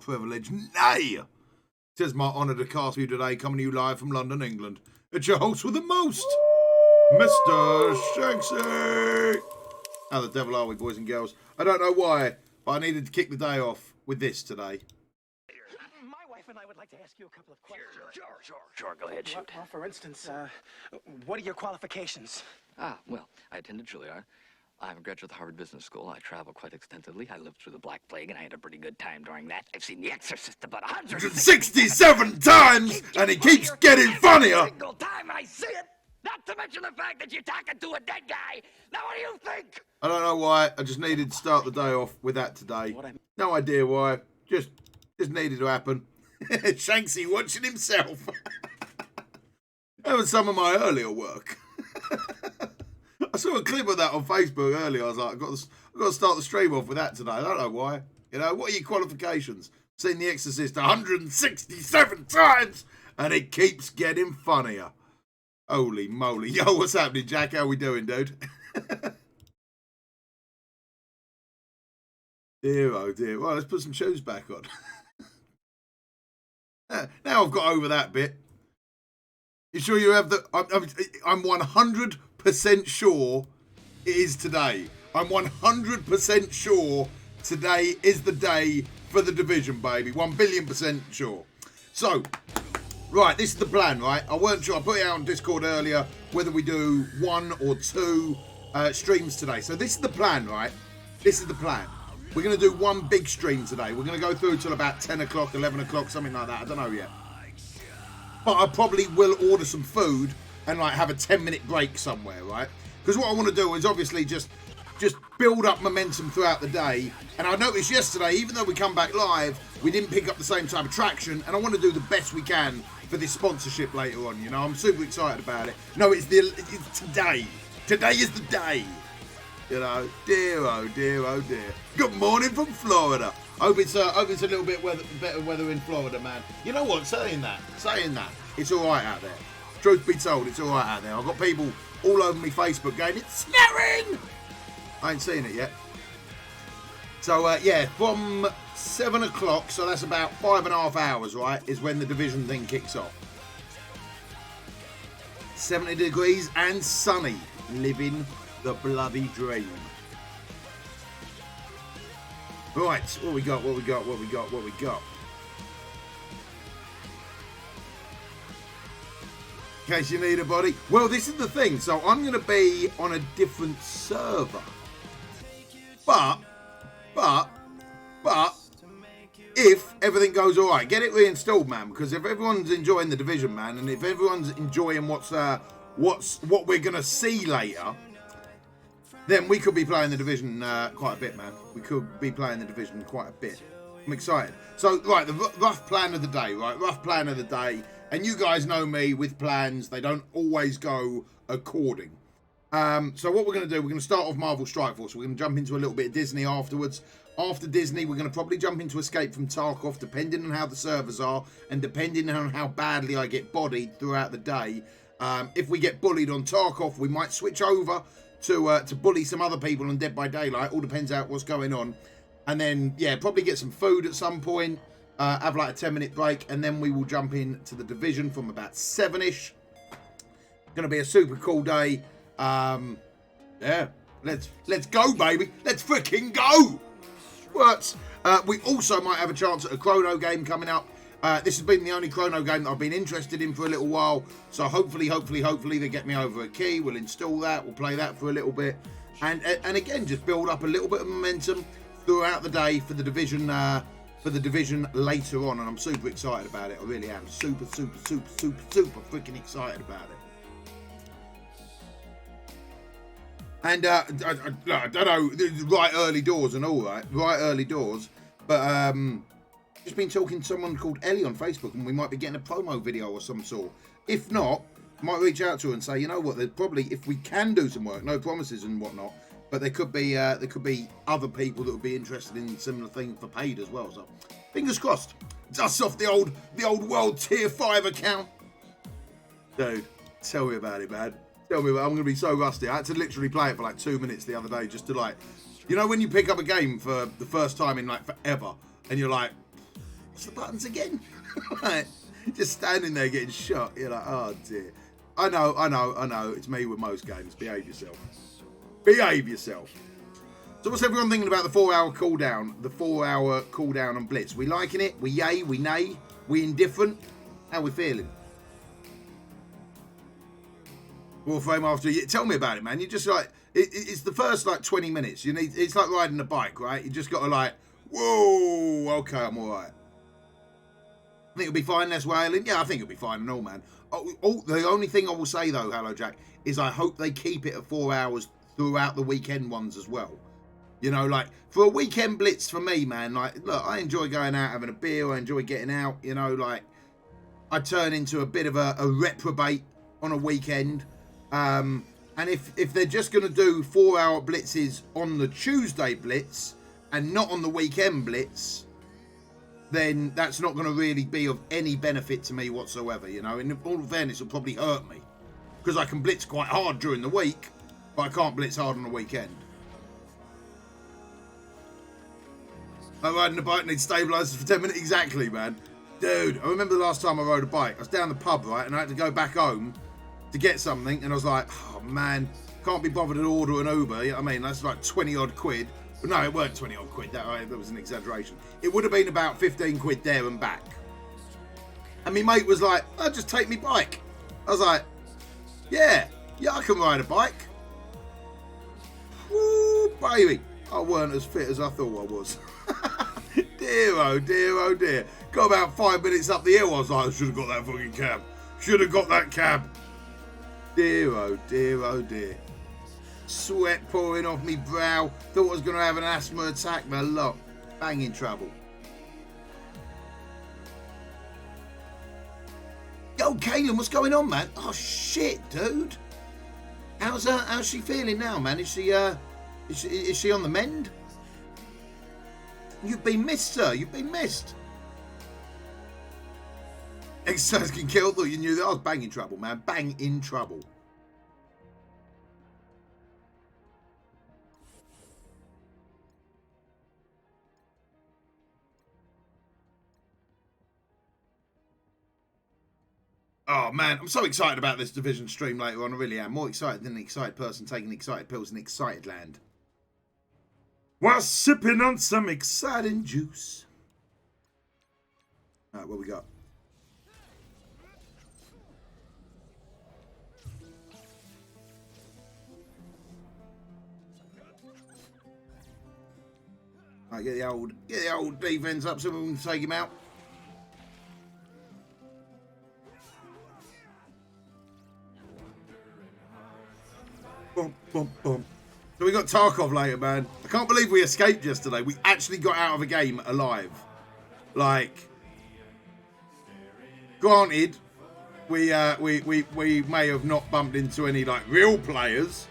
privilege. Nay! It is my honour to cast you today, coming to you live from London, England. It's your host with the most, Mr. Shanksy. How the devil are we, boys and girls? I don't know why, but I needed to kick the day off with this today. My wife and I would like to ask you a couple of questions. Sure, go ahead, shoot. Well, for instance, what are your qualifications? Well, I attended Juilliard. I'm a graduate of the Harvard Business School. I travel quite extensively. I lived through the Black Plague, and I had a pretty good time during that. I've seen The Exorcist about 167 times, and it keeps getting funnier. Single time I see it. Not to mention the fact that you're talking to a dead guy. Now, what do you think? I don't know why. I just needed to start the day off with that today. No idea why. Just needed to happen. Shanksy watching himself. That was some of my earlier work. I saw a clip of that on Facebook earlier. I was like, I've got to start the stream off with that today. I don't know why. You know, what are your qualifications? Seen The Exorcist 167 times, and it keeps getting funnier. Holy moly. Yo, what's happening, Jack? How we doing, dude? Dear, oh dear. Well, let's put some shoes back on. Now I've got over that bit. You sure you have the... I'm 100% sure it is today. I'm 100% sure today is the day for the division, baby. 1,000,000,000% sure. So, right, this is the plan, right? I weren't sure. I put it out on Discord earlier whether we do 1 or 2 streams today. So this is the plan, right? This is the plan. We're going to do one big stream today. We're going to go through till about 10 o'clock, 11 o'clock, something like that. I don't know yet. But I probably will order some food and like have a 10-minute break somewhere, right? Because what I want to do is obviously just build up momentum throughout the day. And I noticed yesterday, even though we come back live, we didn't pick up the same type of traction. And I want to do the best we can for this sponsorship later on. You know, I'm super excited about it. No, it's today. Today is the day. You know, dear, oh dear, oh dear. Good morning from Florida. Hope it's a little bit better weather in Florida, man. You know what? Saying that, it's all right out there. Truth be told, it's all right out there. I've got people all over me Facebook going, it's snowing. I ain't seen it yet. So yeah, from 7 o'clock, so that's about 5.5 hours, right, is when the division thing kicks off. 70 degrees and sunny, living the bloody dream. Right, what we got? In case you need a body. Well, this is the thing. So I'm going to be on a different server. But, if everything goes all right, get it reinstalled, man. Because if everyone's enjoying the division, man, and if everyone's enjoying what we're going to see later, then we could be playing the division quite a bit, man. We could be playing the division quite a bit. I'm excited. So, right, the rough plan of the day, right? Rough plan of the day. And you guys know me with plans. They don't always go according. So what we're going to do, we're going to start off Marvel Strike Force. We're going to jump into a little bit of Disney afterwards. After Disney, we're going to probably jump into Escape from Tarkov, depending on how the servers are and depending on how badly I get bodied throughout the day. If we get bullied on Tarkov, we might switch over to bully some other people on Dead by Daylight. All depends out what's going on. And then, yeah, probably get some food at some point. Have like a 10-minute break. And then we will jump into the division from about 7-ish. Going to be a super cool day. Yeah, let's go, baby. Let's freaking go. Works. We also might have a chance at a chrono game coming up. This has been the only chrono game that I've been interested in for a little while. So hopefully they get me over a key. We'll install that. We'll play that for a little bit. And again, just build up a little bit of momentum throughout the day for the division later on. And I'm super excited about it. I really am. Super freaking excited about it. And I don't know, right early doors and all right. Right early doors. But just been talking to someone called Ellie on Facebook, and we might be getting a promo video or some sort. If not, I might reach out to her and say, you know what, there's probably, if we can do some work, no promises and whatnot, but there could be other people that would be interested in similar things for paid as well. So fingers crossed. Dust off the old World Tier 5 account. Dude, tell me about it, man. Tell me about it. I'm going to be so rusty. I had to literally play it for like 2 minutes the other day just to like, you know when you pick up a game for the first time in like forever and you're like, What's the buttons again? Right. Just standing there getting shot. You're like, oh dear. I know. It's me with most games. Behave yourself. Behave yourself. So what's everyone thinking about the 4-hour cooldown? The 4-hour cooldown on Blitz. We liking it? We yay? We nay? We indifferent? How we feeling? Warframe after you. Tell me about it, man. You just like it's the first like 20 minutes. You need. It's like riding a bike, right? You just got to like, whoa, okay, I'm all right. I think it'll be fine. Less wailing. Yeah, I think it'll be fine and all, man. The only thing I will say though, Hello Jack, is I hope they keep it at 4 hours throughout the weekend ones as well. You know, like for a weekend blitz for me, man. Like, look, I enjoy going out having a beer. I enjoy getting out. You know, like I turn into a bit of a reprobate on a weekend. And if they're just going to do 4-hour blitzes on the Tuesday blitz and not on the weekend blitz, then that's not going to really be of any benefit to me whatsoever. You know, in all fairness, it'll probably hurt me because I can blitz quite hard during the week, but I can't blitz hard on the weekend. I'm riding a bike needs stabilizers for 10 minutes. Exactly, man. Dude, I remember the last time I rode a bike. I was down the pub, right, and I had to go back home to get something, and I was like, oh man, can't be bothered to order an Uber. You know what I mean? That's like 20 odd quid. But no, it weren't 20 odd quid. That was an exaggeration. It would have been about 15 quid there and back. And my mate was like, oh, just take me bike. I was like, yeah, I can ride a bike. Woo, baby. I weren't as fit as I thought I was. Dear, oh dear, oh dear. Got about 5 minutes up the hill. I was like, I should have got that fucking cab. Should have got that cab. Dear, oh dear, oh dear. Sweat pouring off me brow. Thought I was going to have an asthma attack, but look, banging trouble. Yo, Kaylin, what's going on, man? Oh shit, dude. How's she feeling now, man? Is she on the mend? You've been missed, sir. You've been missed. Exercise can kill. Thought you knew that. I was bang in trouble, man. Bang in trouble. Oh, man. I'm so excited about this Division stream later on. I really am. More excited than an excited person taking excited pills in excited land. While sipping on some exciting juice. All right, what we got? All right, get the old defense up so we can take him out. Boom, boom, boom. So we got Tarkov later, man. I can't believe we escaped yesterday. We actually got out of a game alive. Like, granted, we may have not bumped into any like real players,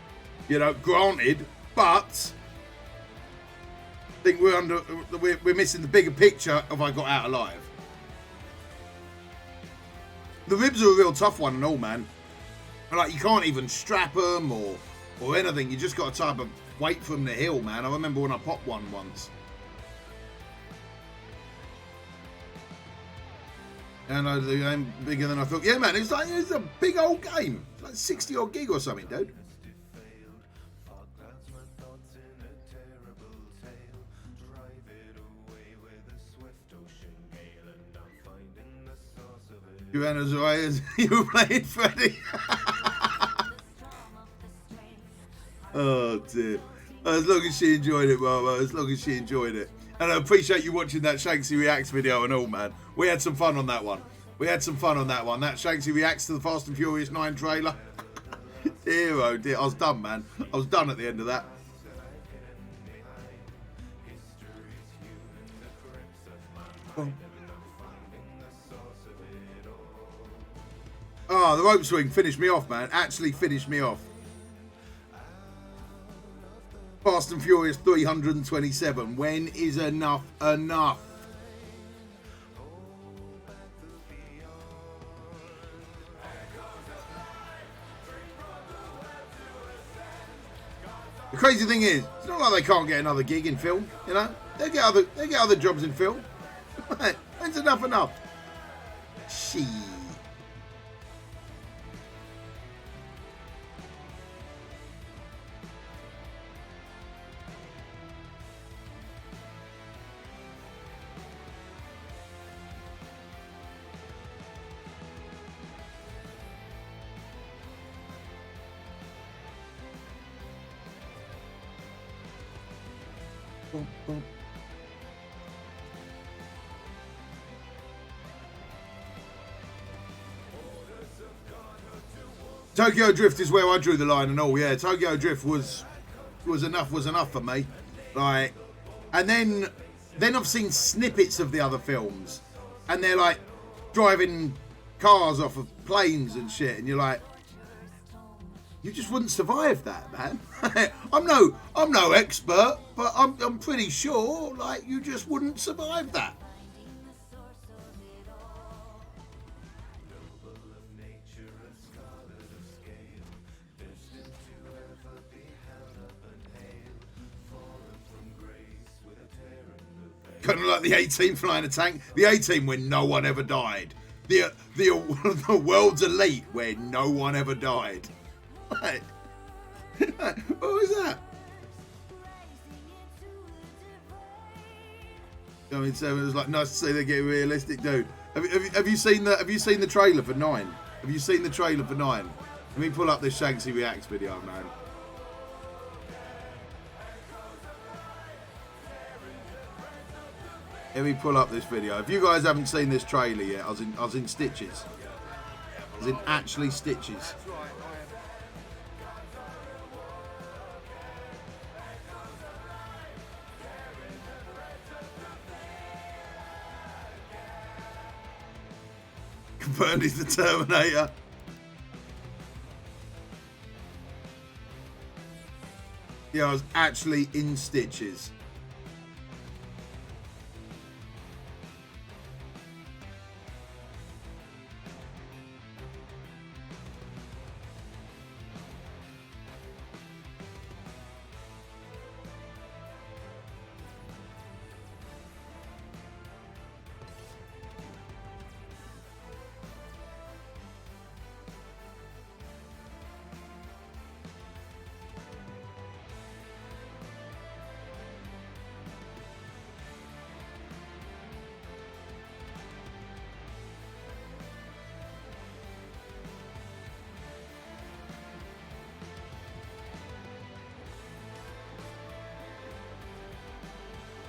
you know. Granted, but I think we're missing the bigger picture of I got out alive. The ribs are a real tough one and all, man. Like you can't even strap them or anything. You just got to type of wait for them to heal, man. I remember when I popped one once. And the game bigger than I thought. Yeah, man, it's a big old game. It's like 60 odd gig or something, dude. You ran as away as you were playing Freddy. Oh dear. As long as she enjoyed it, Mama. As long as she enjoyed it. And I appreciate you watching that Shanksy Reacts video and all, man. We had some fun on that one. That Shanksy Reacts to the Fast and Furious 9 trailer. Dear, oh dear. I was done, man. I was done at the end of that. Oh, the rope swing finished me off, man. Actually finished me off. Fast and Furious 327. When is enough enough? The crazy thing is, it's not like they can't get another gig in film, you know? They get other jobs in film. When's When's enough enough? She. Boom, boom. Tokyo Drift is where I drew the line and all. Yeah, Tokyo Drift was enough for me. Like, and then I've seen snippets of the other films, and they're like driving cars off of planes and shit, and you're like, you just wouldn't survive that, man. I'm no expert, but I'm pretty sure like you just wouldn't survive that. Kind of like the A-Team flying a tank. The A-Team where no one ever died. The world's elite where no one ever died. What was that? I mean, so it was like nice to see they get realistic, dude. Have you seen the trailer for 9? Have you seen the trailer for 9? Let me pull up this Shanksy Reacts video, man. Let me pull up this video. If you guys haven't seen this trailer yet, I was in stitches. I was in actually stitches. Confirmed he's the Terminator. Yeah, I was actually in stitches.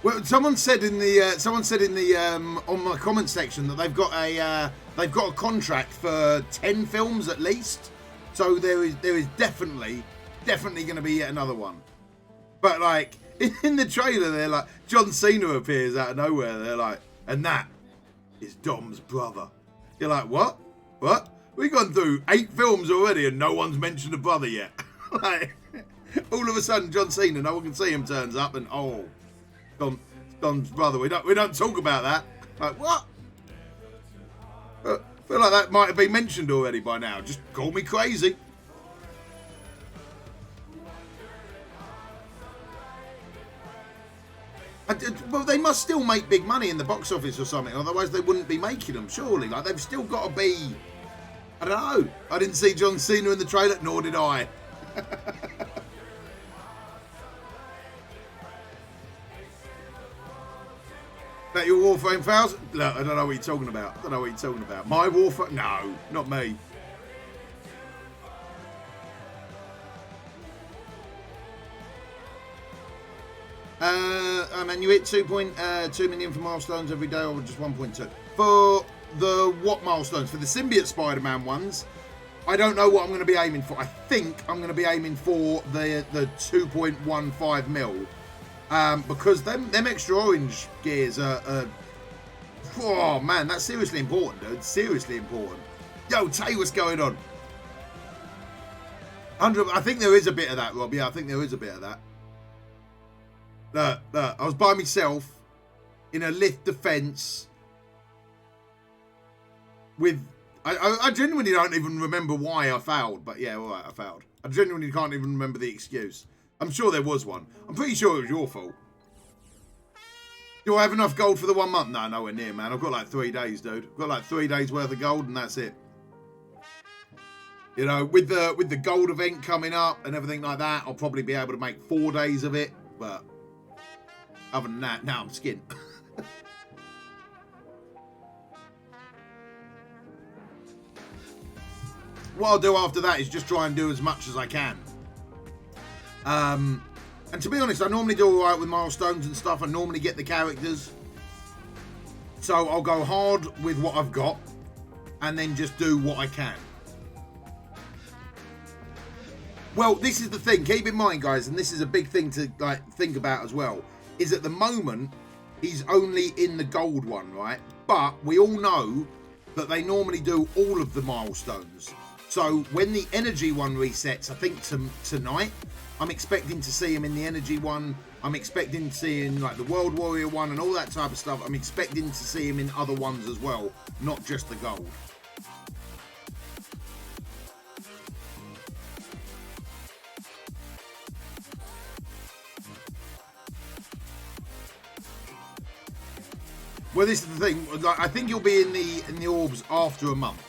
Well, someone said in the on my comment section that they've got a contract for 10 films at least. So there is definitely going to be yet another one. But like in the trailer, they're like John Cena appears out of nowhere. They're like, and that is Dom's brother. You're like, what? What? We've gone through 8 films already, and no one's mentioned a brother yet. Like, all of a sudden, John Cena, no one can see him, turns up, and oh. Don's brother. We don't talk about that. Like what? I feel like that might have been mentioned already by now. Just call me crazy. Well, they must still make big money in the box office or something. Otherwise, they wouldn't be making them. Surely, like they've still got to be. I don't know. I didn't see John Cena in the trailer, nor did I. That your Warframe 1000? Look, I don't know what you're talking about. My Warframe? No, not me. Man, you hit 2.2 million for milestones every day, or just 1.2? For the what milestones? For the Symbiote Spider-Man ones, I don't know what I'm going to be aiming for. I think I'm going to be aiming for the 2.15 mil. Because them extra orange gears are oh man, that's seriously important, dude. Seriously important. Yo, Tay, what's going on? 100. I think there is a bit of that, Rob. Yeah, I think there is a bit of that. Look, I was by myself in a lift defense with. I genuinely don't even remember why I failed, but yeah, all right, I failed. I genuinely can't even remember the excuse. I'm sure there was one. I'm pretty sure it was your fault. Do I have enough gold for the 1 month? No, nowhere near, man. I've got like 3 days, dude. I've got like 3 days worth of gold, and that's it. You know, with the gold event coming up and everything like that, I'll probably be able to make 4 days of it. But other than that, now I'm skint. What I'll do after that is just try and do as much as I can. And to be honest, I normally do alright with milestones and stuff. I normally get the characters. So I'll go hard with what I've got and then just do what I can. Well, this is the thing. Keep in mind, guys, and this is a big thing to like think about as well, is at the moment, he's only in the gold one, right? But we all know that they normally do all of the milestones. So when the energy one resets, I think tonight, I'm expecting to see him in the energy one. I'm expecting to see him in like the World Warrior one and all that type of stuff. I'm expecting to see him in other ones as well, not just the gold. Well, this is the thing. Like, I think you'll be in the orbs after a month.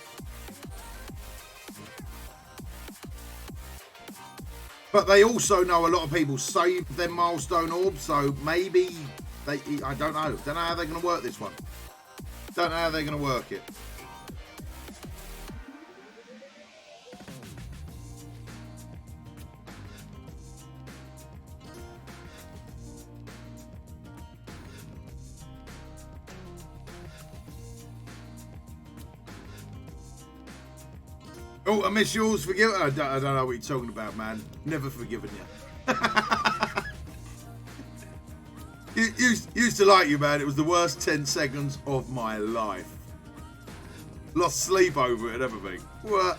But they also know a lot of people save their milestone orbs, so maybe they. I don't know. Don't know how they're going to work this one. Don't know how they're going to work it. Oh, I miss yours. Forgive. I don't know what you're talking about, man. Never forgiven you. Used to like you, man. It was the worst 10 seconds of my life. Lost sleep over it and everything. What?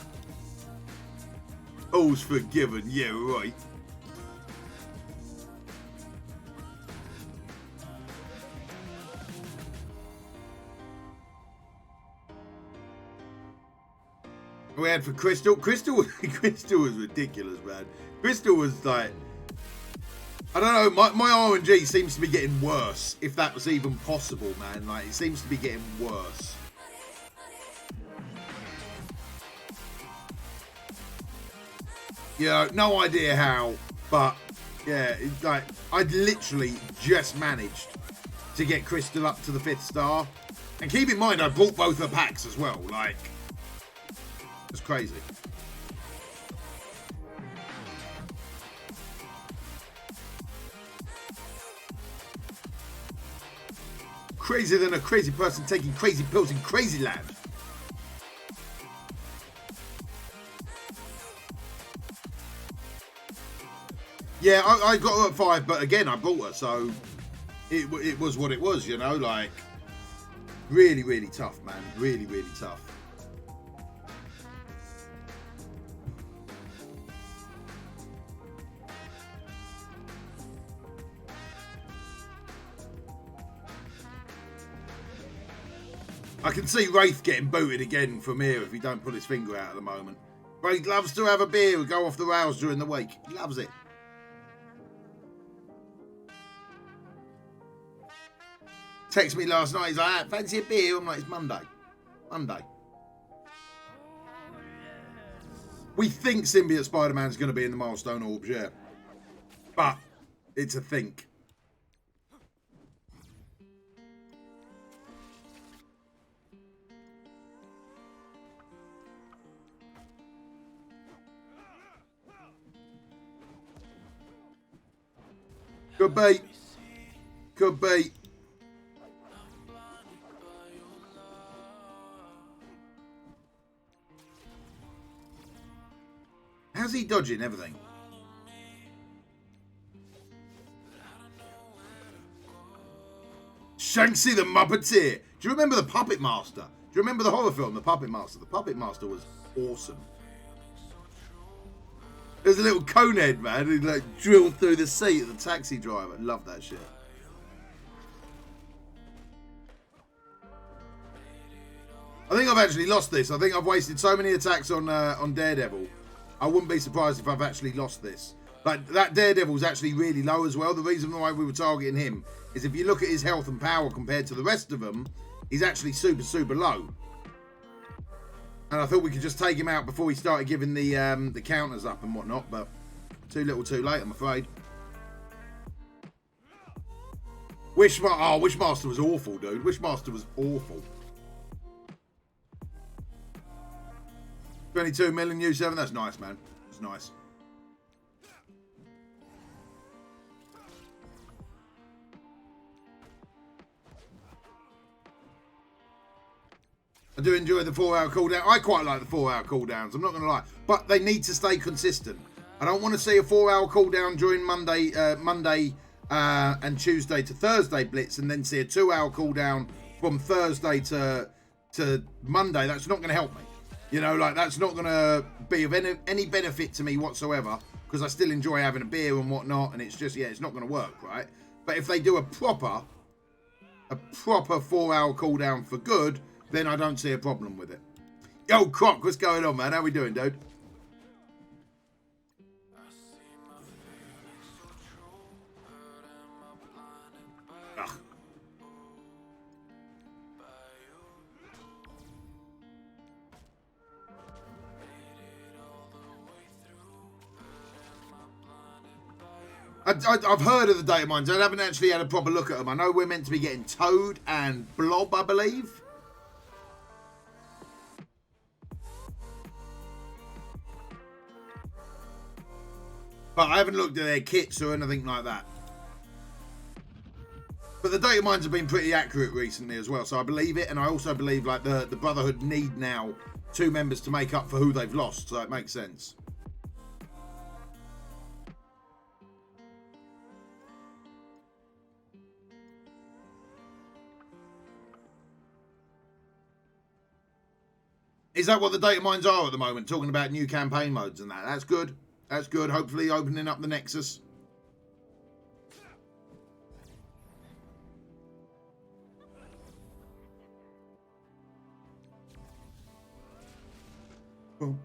All's forgiven. Yeah, right. We had for Crystal. Crystal was ridiculous, man. Crystal was like, I don't know, my RNG seems to be getting worse, if that was even possible, man. Like, it seems to be getting worse. Yeah, no idea how, but yeah, it's like, I'd literally just managed to get Crystal up to the 5th star. And keep in mind, I bought both her packs as well, like, it's crazy. Crazier than a crazy person taking crazy pills in crazy land. Yeah, I got her at 5, but again, I bought her, so it was what it was, you know, like, really, really tough, man. Really, really tough. I can see Wraith getting booted again from here if he don't put his finger out at the moment. Wraith loves to have a beer and go off the rails during the week. He loves it. Text me last night, he's like, fancy a beer? I'm like, it's Monday. Monday. We think Symbiote Spider-Man's going to be in the Milestone Orbs, yeah. But it's a think. Could be. Could be. How's he dodging everything? Shanksy the Muppeteer. Do you remember the Puppet Master? Do you remember the horror film, The Puppet Master? The Puppet Master was awesome. There's a little conehead, man, who like drilled through the seat of the taxi driver. Love that shit. I think I've actually lost this. I think I've wasted so many attacks on Daredevil. I wouldn't be surprised if I've actually lost this. Like, that Daredevil's actually really low as well. The reason why we were targeting him is if you look at his health and power compared to the rest of them, he's actually super, super low. And I thought we could just take him out before we started giving the counters up and whatnot, but too little too late, I'm afraid. Wishmaster was awful, dude. Wishmaster was awful. 22 million U7, that's nice, man. It's nice. I do enjoy the 4-hour cooldown. I quite like the 4-hour cooldowns, I'm not going to lie. But they need to stay consistent. I don't want to see a 4-hour cooldown during Monday and Tuesday to Thursday blitz and then see a 2-hour cooldown from Thursday to Monday. That's not going to help me. You know, like, that's not going to be of any benefit to me whatsoever, because I still enjoy having a beer and whatnot, and it's just, yeah, it's not going to work, right? But if they do a proper 4-hour cooldown for good, then I don't see a problem with it. Yo, Croc, what's going on, man? How we doing, dude? Ugh. I've heard of the data mines. I haven't actually had a proper look at them. I know we're meant to be getting Toad and Blob, I believe. But I haven't looked at their kits or anything like that. But the data mines have been pretty accurate recently as well, so I believe it. And I also believe, like, the Brotherhood need now 2 members to make up for who they've lost, so it makes sense. Is that what the data mines are at the moment? Talking about new campaign modes and that. That's good. That's good. Hopefully opening up the Nexus. Cool.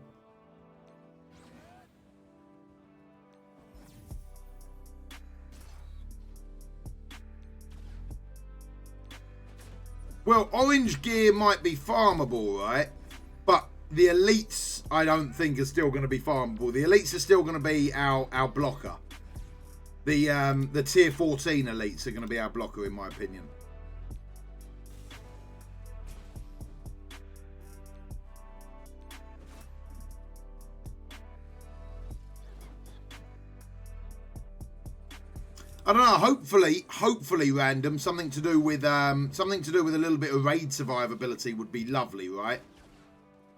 Well, orange gear might be farmable, right? But the elites, I don't think, are still going to be farmable. The elites are still going to be our blocker. The tier 14 elites are going to be our blocker, in my opinion. I don't know. Hopefully, random. Something to do with a little bit of raid survivability would be lovely, right?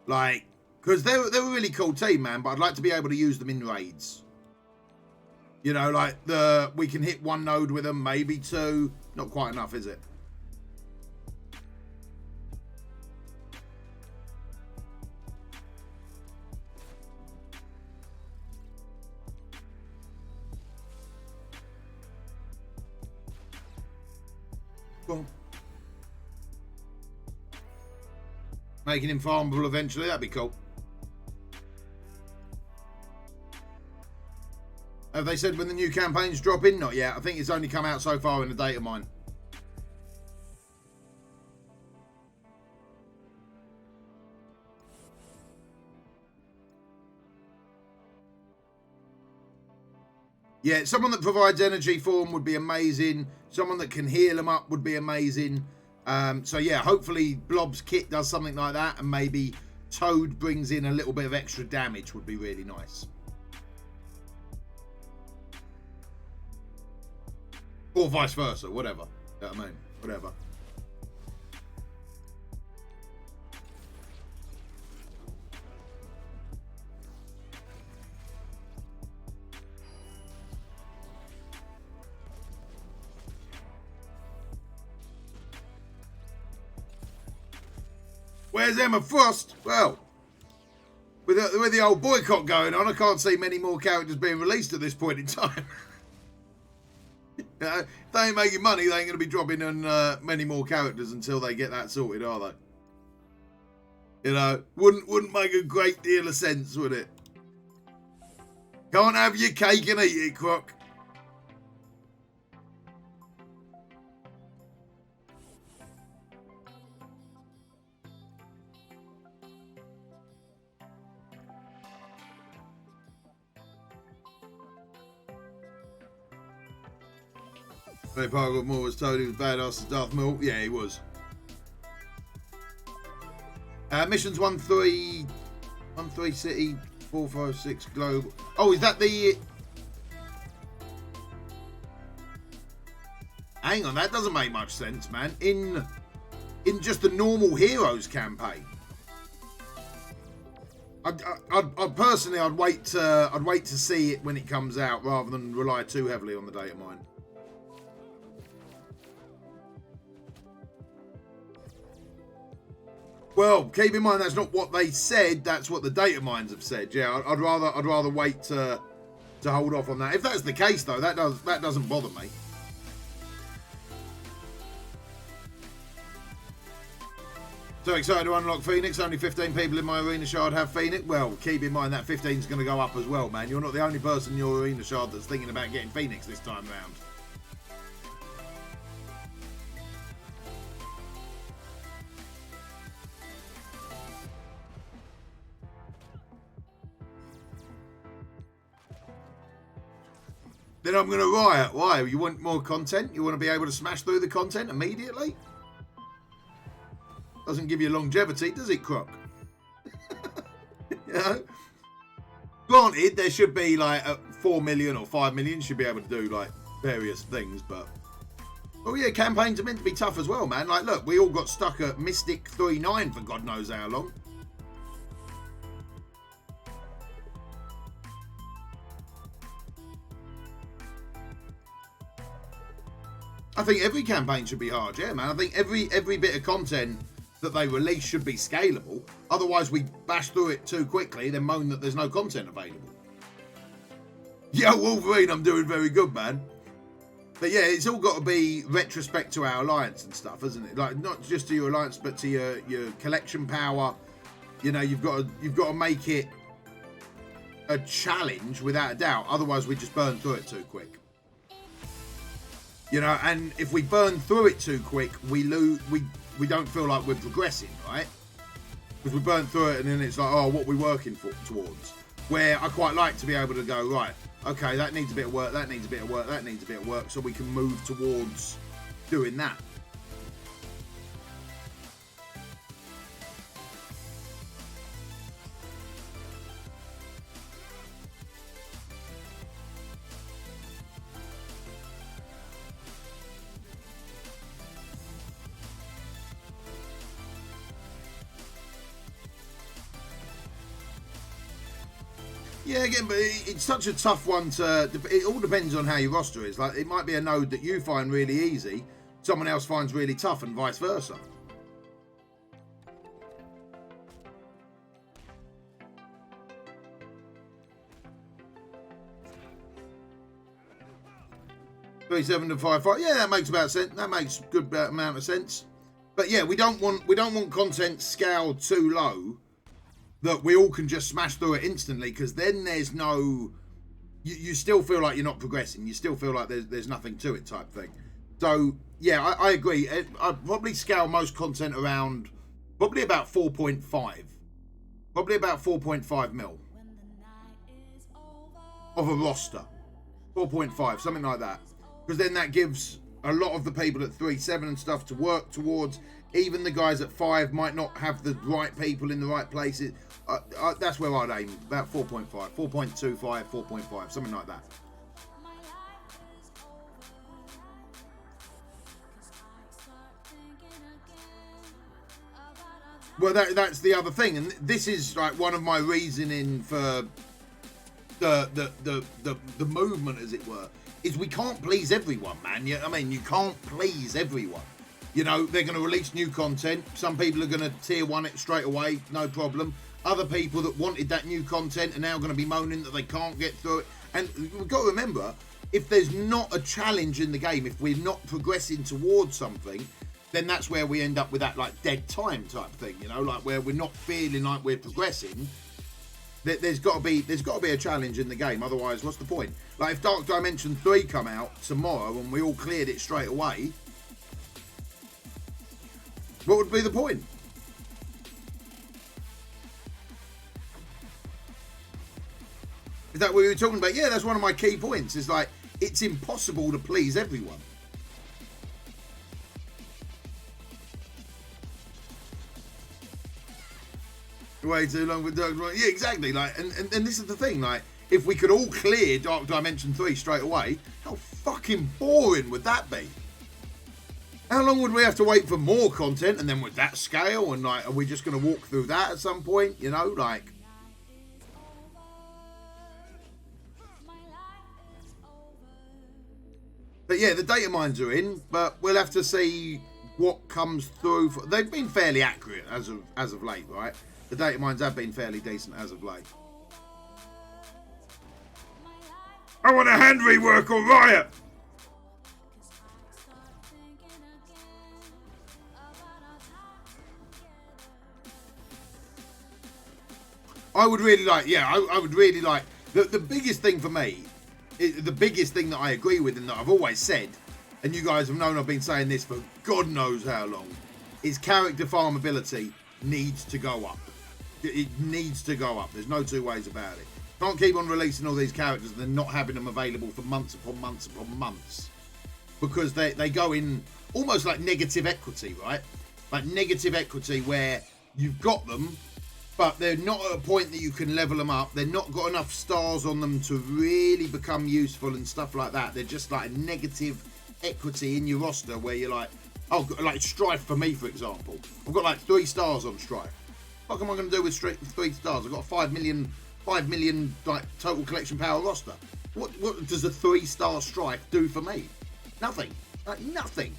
Like, because they're a really cool team, man. But I'd like to be able to use them in raids. You know, like we can hit 1 node with them, maybe 2. Not quite enough, is it? Cool. Making him farmable eventually, that'd be cool. Have they said when the new campaigns drop in? Not yet. I think it's only come out so far in the data mine. Yeah, someone that provides energy for them would be amazing. Someone that can heal them up would be amazing. So yeah, hopefully Blob's kit does something like that, and maybe Toad brings in a little bit of extra damage would be really nice. Or vice versa, whatever. You know what I mean? Whatever. Where's Emma Frost? Well, with the old boycott going on, I can't see many more characters being released at this point in time. If they ain't making money, they ain't going to be dropping on many more characters until they get that sorted, are they? You know, wouldn't make a great deal of sense, would it? Can't have your cake and eat it, Croc. Ray Parker Moore was told he was badass as Darth Maul. Yeah, he was. Missions 1-3 City, 456 Global. Oh, is that the... Hang on, that doesn't make much sense, man. In just the normal Heroes campaign. I'd personally, I'd wait to see it when it comes out rather than rely too heavily on the data mine. Well, keep in mind that's not what they said. That's what the data mines have said. Yeah, I'd rather wait to hold off on that. If that's the case, though, that doesn't bother me. So excited to unlock Phoenix. Only 15 people in my arena shard have Phoenix. Well, keep in mind that 15 is going to go up as well, man. You're not the only person in your arena shard that's thinking about getting Phoenix this time round. Then I'm going to riot. Why? You want more content? You want to be able to smash through the content immediately? Doesn't give you longevity, does it, Croc? You know? Granted, there should be like 4 million or 5 million should be able to do like various things, but... Oh yeah, campaigns are meant to be tough as well, man. Like, look, we all got stuck at Mystic 3-9 for God knows how long. I think every campaign should be hard, yeah, man. I think every bit of content that they release should be scalable. Otherwise, we bash through it too quickly, then moan that there's no content available. Yo, Wolverine, I'm doing very good, man. But yeah, it's all got to be retrospect to our alliance and stuff, isn't it? Like, not just to your alliance, but to your collection power. You know, you've got to make it a challenge without a doubt. Otherwise, we just burn through it too quick. You know, and if we burn through it too quick, we don't feel like we're progressing, right? Because we burn through it and then it's like, oh, what are we working towards? Where I quite like to be able to go, right, okay, that needs a bit of work, that needs a bit of work, that needs a bit of work, so we can move towards doing that. Yeah, again, but it's such a tough one to... It all depends on how your roster is. Like, it might be a node that you find really easy, someone else finds really tough, and vice versa. $3.7 to $5.5. Yeah, that makes about sense. That makes a good amount of sense. But yeah, we don't want content scaled too low that we all can just smash through it instantly, because then there's no... You still feel like you're not progressing. You still feel like there's nothing to it type thing. So, yeah, I agree. I'd probably scale most content around probably about 4.5. Probably about 4.5 mil of a roster. 4.5, something like that. Because then that gives a lot of the people at 3.7 and stuff to work towards. Even the guys at 5 might not have the right people in the right places. That's where I'd aim, about 4.5, 4.25, 4.5, something like that. Well, that's the other thing, and this is like one of my reasoning for the movement, as it were, is we can't please everyone, man. I mean, you can't please everyone. You know, they're going to release new content. Some people are going to tier 1 it straight away, no problem. Other people that wanted that new content are now going to be moaning that they can't get through it. And we've got to remember, if there's not a challenge in the game, if we're not progressing towards something, then that's where we end up with that like dead time type thing, you know, like where we're not feeling like we're progressing. There's got to be a challenge in the game. Otherwise, what's the point? Like if Dark Dimension 3 come out tomorrow and we all cleared it straight away, what would be the point? Is that what we were talking about? Yeah, that's one of my key points. Is like it's impossible to please everyone. Way too long with Dark Dimension. Yeah, exactly. Like, and this is the thing. Like, if we could all clear Dark Dimension 3 straight away, how fucking boring would that be? How long would we have to wait for more content? And then with that scale, and like, are we just going to walk through that at some point? You know, like. But yeah, the data mines are in, but we'll have to see what comes through. They've been fairly accurate as of late, right? The data mines have been fairly decent as of late. I want a hand rework or riot. I would really like, yeah, I would really like, the biggest thing for me, the biggest thing that I agree with and that I've always said, and you guys have known I've been saying this for God knows how long, is character farmability needs to go up. It needs to go up. There's no two ways about it. Can't keep on releasing all these characters and then not having them available for months upon months upon months. Because they go in almost like negative equity, right? Like negative equity where you've got them, but they're not at a point that you can level them up. They're not got enough stars on them to really become useful and stuff like that. They're just like negative equity in your roster where you're like, oh, like Strife for me, for example. I've got like 3 stars on Strife. What am I going to do with 3 stars? I've got a 5 million like total collection power roster. What does a 3-star Strife do for me? Nothing. Like nothing.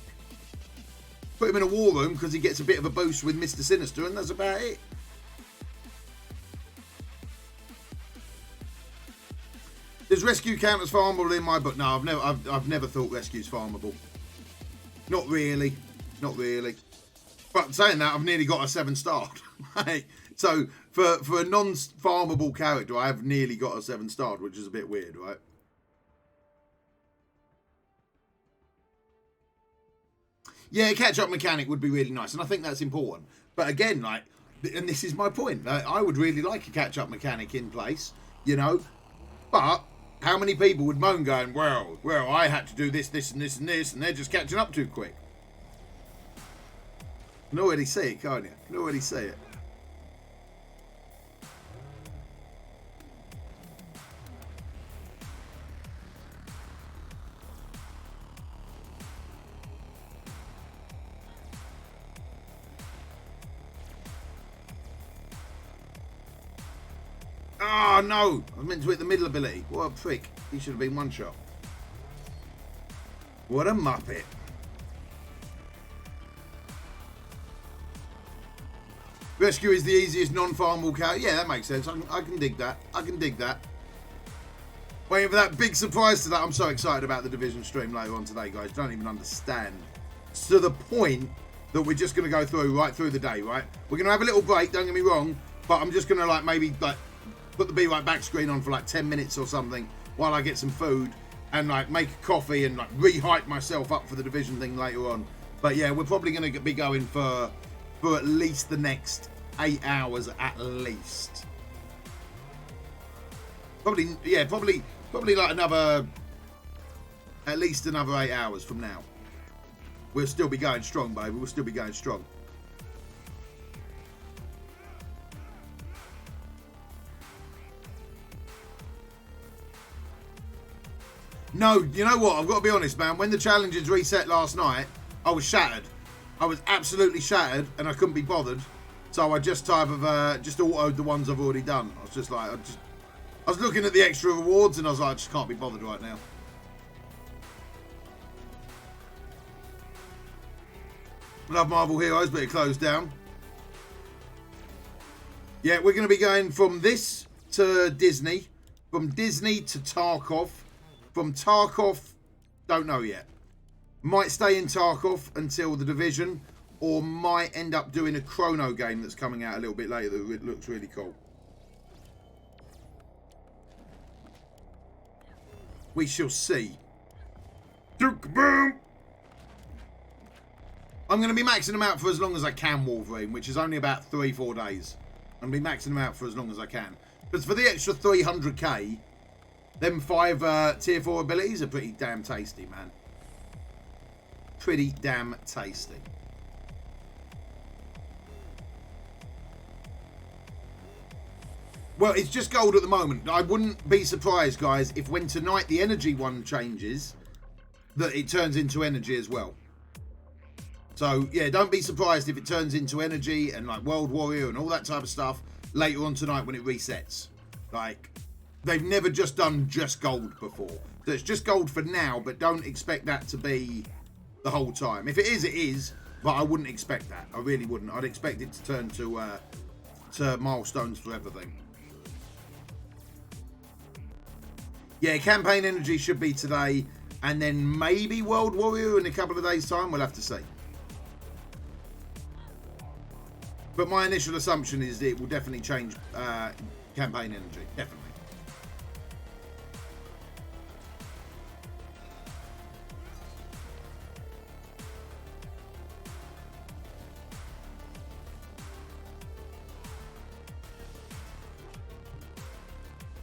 Put him in a war room because he gets a bit of a boost with Mr. Sinister, and that's about it. Does rescue count as farmable in my book? No, I've never thought rescue's farmable. Not really. Not really. But saying that, I've nearly got a 7-star. Right? So for a non-farmable character, I have nearly got a 7-star, which is a bit weird, right? Yeah, a catch-up mechanic would be really nice, and I think that's important. But again, like, and this is my point, I would really like a catch-up mechanic in place, you know. But how many people would moan going, well, I had to do this, this, and this, and this, and they're just catching up too quick? You can already see it, can't you? You can already see it. Oh no! I was meant to hit the middle ability. What a prick. He should have been one shot. What a muppet. Rescue is the easiest non-farmable character. Yeah, that makes sense. I can dig that. I can dig that. Waiting for that big surprise to that. I'm so excited about the Division stream later on today, guys. Don't even understand. It's to the point that we're just going to go through right through the day, right? We're going to have a little break, don't get me wrong. But I'm just going to like maybe like put the Be Right Back screen on for like 10 minutes or something while I get some food and like make a coffee and like re-hype myself up for the Division thing later on. But yeah, we're probably going to be going for at least the next 8 hours at least. Probably like another, at least another 8 hours from now. We'll still be going strong, baby. We'll still be going strong. No, you know what? I've got to be honest, man. When the challenges reset last night, I was shattered. I was absolutely shattered, and I couldn't be bothered. So I just type of just autoed the ones I've already done. I was just like, I was looking at the extra rewards, and I was like, I just can't be bothered right now. Love Marvel Heroes, but it closed down. Yeah, we're going to be going from this to Disney, from Disney to Tarkov. From Tarkov, don't know yet. Might stay in Tarkov until the Division, or might end up doing a Chrono game that's coming out a little bit later that looks really cool. We shall see. Duke boom! I'm going to be maxing them out for as long as I can, Wolverine, which is only about 3-4 days. I'm going to be maxing them out for as long as I can. Because for the extra 300k, them 5 tier 4 abilities are pretty damn tasty, man. Pretty damn tasty. Well, it's just gold at the moment. I wouldn't be surprised, guys, if when tonight the energy one changes, that it turns into energy as well. So, yeah, don't be surprised if it turns into energy and, like, World Warrior and all that type of stuff later on tonight when it resets. Like, they've never just done just gold before. So it's just gold for now, but don't expect that to be the whole time. If it is, it is, but I wouldn't expect that. I really wouldn't. I'd expect it to turn to milestones for everything. Yeah, campaign energy should be today, and then maybe World Warrior in a couple of days' time. We'll have to see. But my initial assumption is that it will definitely change campaign energy. Definitely.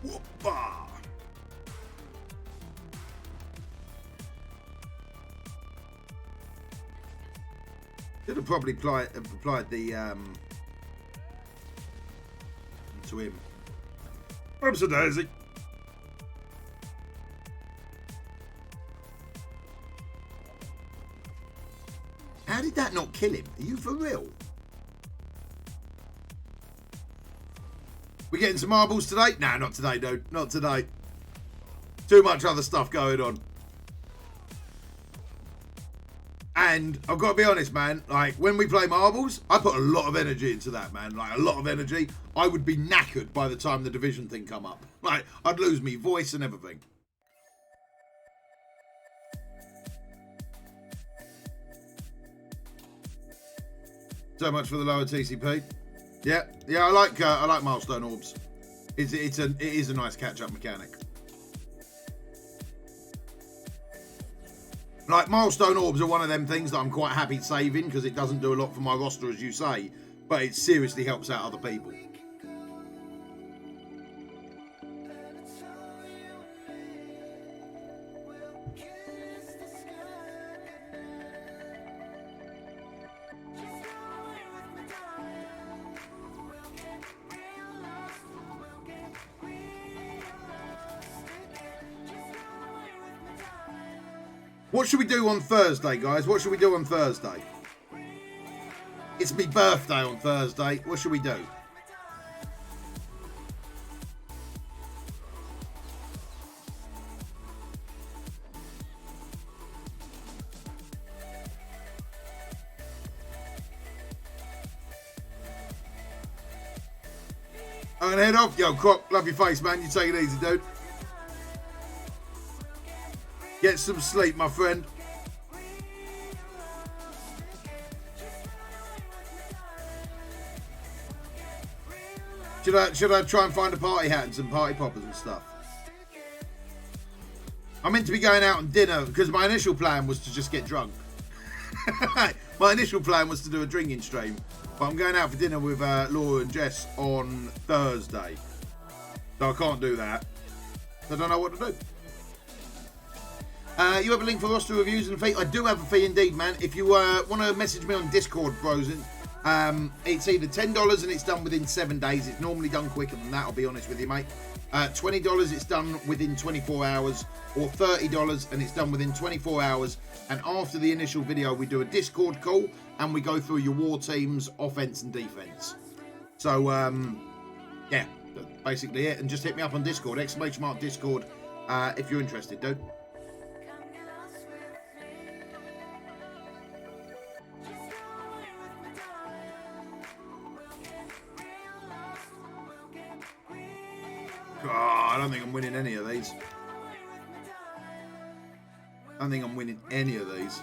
Whoopah! Should have probably applied the to him. I'm so daisy. How did that not kill him? Are you for real? We getting some marbles today? Nah, not today, dude. Not today. Too much other stuff going on. And I've got to be honest, man, like, when we play marbles, I put a lot of energy into that, man. Like, a lot of energy. I would be knackered by the time the division thing come up. Like, I'd lose me voice and everything. So much for the lower TCP. Yeah, I like milestone orbs. It is a nice catch-up mechanic. Like, milestone orbs are one of them things that I'm quite happy saving because it doesn't do a lot for my roster, as you say, but it seriously helps out other people. What should we do on Thursday, guys? What should we do on Thursday? It's my birthday on Thursday. What should we do? I'm going to head off. Yo, Croc, love your face, man. You take it easy, dude. Get some sleep, my friend. Should I try and find a party hat and some party poppers and stuff? I'm meant to be going out on dinner because my initial plan was to just get drunk. My initial plan was to do a drinking stream, but I'm going out for dinner with Laura and Jess on Thursday, so I can't do that. I don't know what to do. You have a link for roster reviews and fee? I do have a fee indeed, man. If you want to message me on Discord, Brosen, it's either $10 and it's done within 7 days. It's normally done quicker than that, I'll be honest with you, mate. $20, it's done within 24 hours, or $30 and it's done within 24 hours. And after the initial video, we do a Discord call and we go through your war teams, offense and defense. So, yeah, that's basically it. And just hit me up on Discord, !Discord, if you're interested, dude. Oh, I don't think I'm winning any of these. I don't think I'm winning any of these.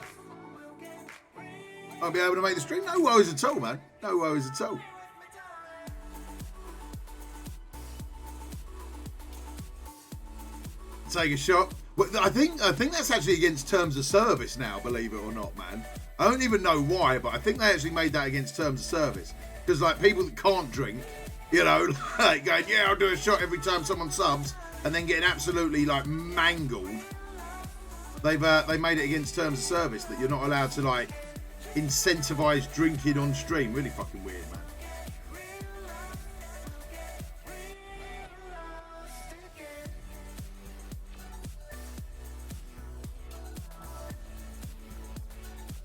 I'll be able to make the stream. No worries at all, man. No worries at all. Take a shot. But I think that's actually against terms of service now, believe it or not, man. I don't even know why, but I think they actually made that against terms of service. Because, like, people that can't drink, you know, like going, yeah, I'll do a shot every time someone subs, and then getting absolutely, like, mangled. They made it against terms of service that you're not allowed to, like, incentivize drinking on stream. Really fucking weird, man.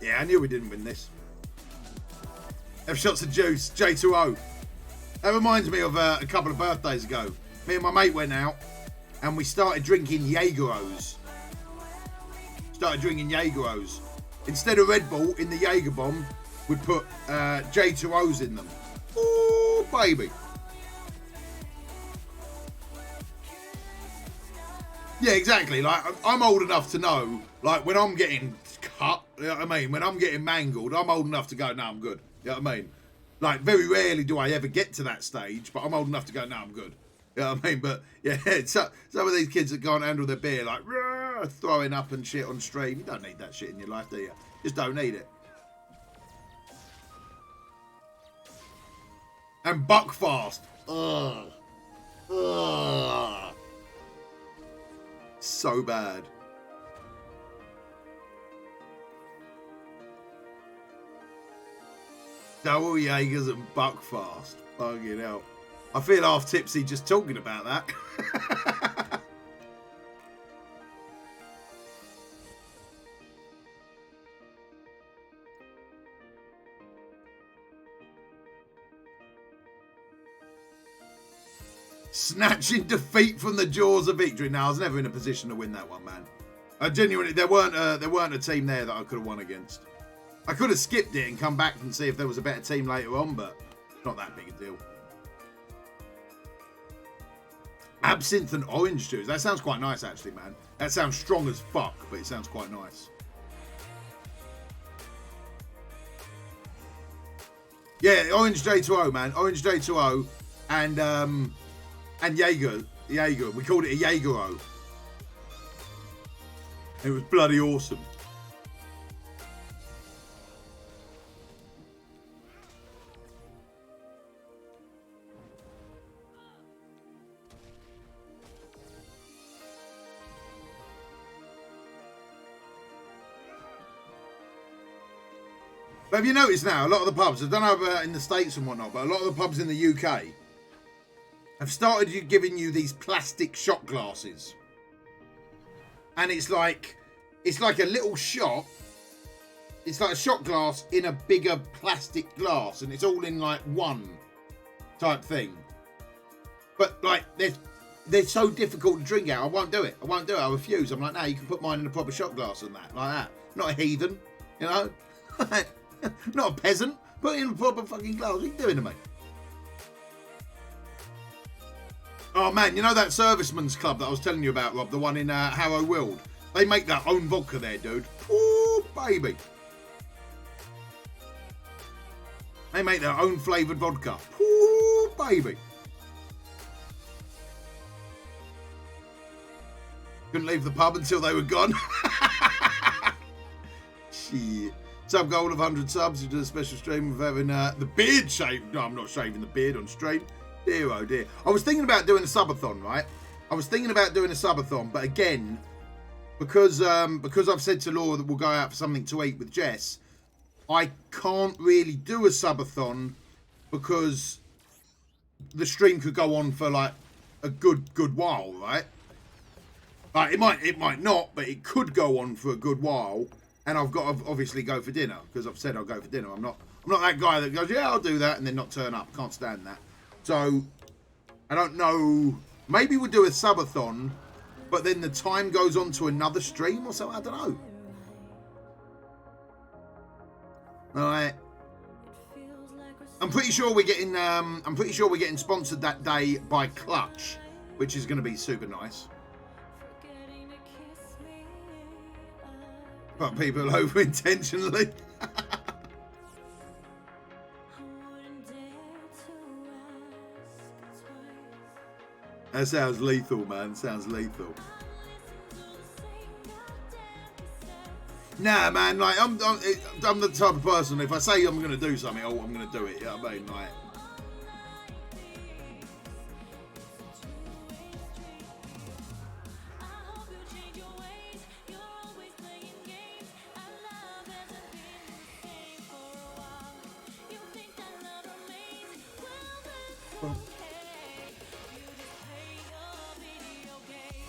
Yeah, I knew we didn't win this. Have shots of juice, J2O. That reminds me of a couple of birthdays ago. Me and my mate went out and we started drinking Jaegeros. Instead of Red Bull in the Jaeger bomb, we'd put J2Os in them. Oh, baby. Yeah, exactly. Like, I'm old enough to know, like, when I'm getting cut, you know what I mean? When I'm getting mangled, I'm old enough to go, no, I'm good. You know what I mean? Like, very rarely do I ever get to that stage, but I'm old enough to go, no, I'm good. You know what I mean? But, yeah, some of these kids that can't handle their beer, like, throwing up and shit on stream. You don't need that shit in your life, do you? Just don't need it. And Buckfast. Ugh. Ugh. So bad. Double Jaegers and Buckfast. Fucking hell. I feel half tipsy just talking about that. Snatching defeat from the jaws of victory. Now, I was never in a position to win that one, man. I genuinely, there weren't a team there that I could have won against. I could have skipped it and come back and see if there was a better team later on, but it's not that big a deal. Absinthe and orange juice. That sounds quite nice, actually, man. That sounds strong as fuck, but it sounds quite nice. Yeah, orange J2O, man. Orange J2O and Jaeger. We called it a Jaegero. It was bloody awesome. But have you noticed now, a lot of the pubs, I don't know about in the States and whatnot, but a lot of the pubs in the UK have started giving you these plastic shot glasses. And it's like a little shot. It's like a shot glass in a bigger plastic glass, and it's all in like one type thing. But like, they're so difficult to drink out. I won't do it. I refuse. I'm like, no, you can put mine in a proper shot glass and that, like that. Not a heathen, you know? Not a peasant. Put it in a proper fucking glass. What are you doing to me? Oh man, you know that serviceman's club that I was telling you about, Rob? The one in Harrow Weald? They make their own vodka there, dude. Oh, baby. They make their own flavoured vodka. Oh, baby. Couldn't leave the pub until they were gone. Shit. Sub goal of 100 subs. You did a special stream of having the beard shaved. No, I'm not shaving the beard on stream. Dear, oh dear. I was thinking about doing a subathon, right? But again, because I've said to Laura that we'll go out for something to eat with Jess, I can't really do a subathon because the stream could go on for like a good while, right? Like it might not, but it could go on for a good while, and I've got to obviously go for dinner because I've said I'll go for dinner. I'm not that guy that goes, yeah, I'll do that, and then not turn up. Can't stand that. So I don't know. Maybe we'll do a subathon, but then the time goes on to another stream or something. I don't know. All right. I'm pretty sure we're getting sponsored that day by Clutch, which is going to be super nice. But people over intentionally. That sounds lethal, man. Sounds lethal. Nah, man, like, I'm the type of person, if I say I'm going to do something, I'm going to do it, you know what I mean? Like,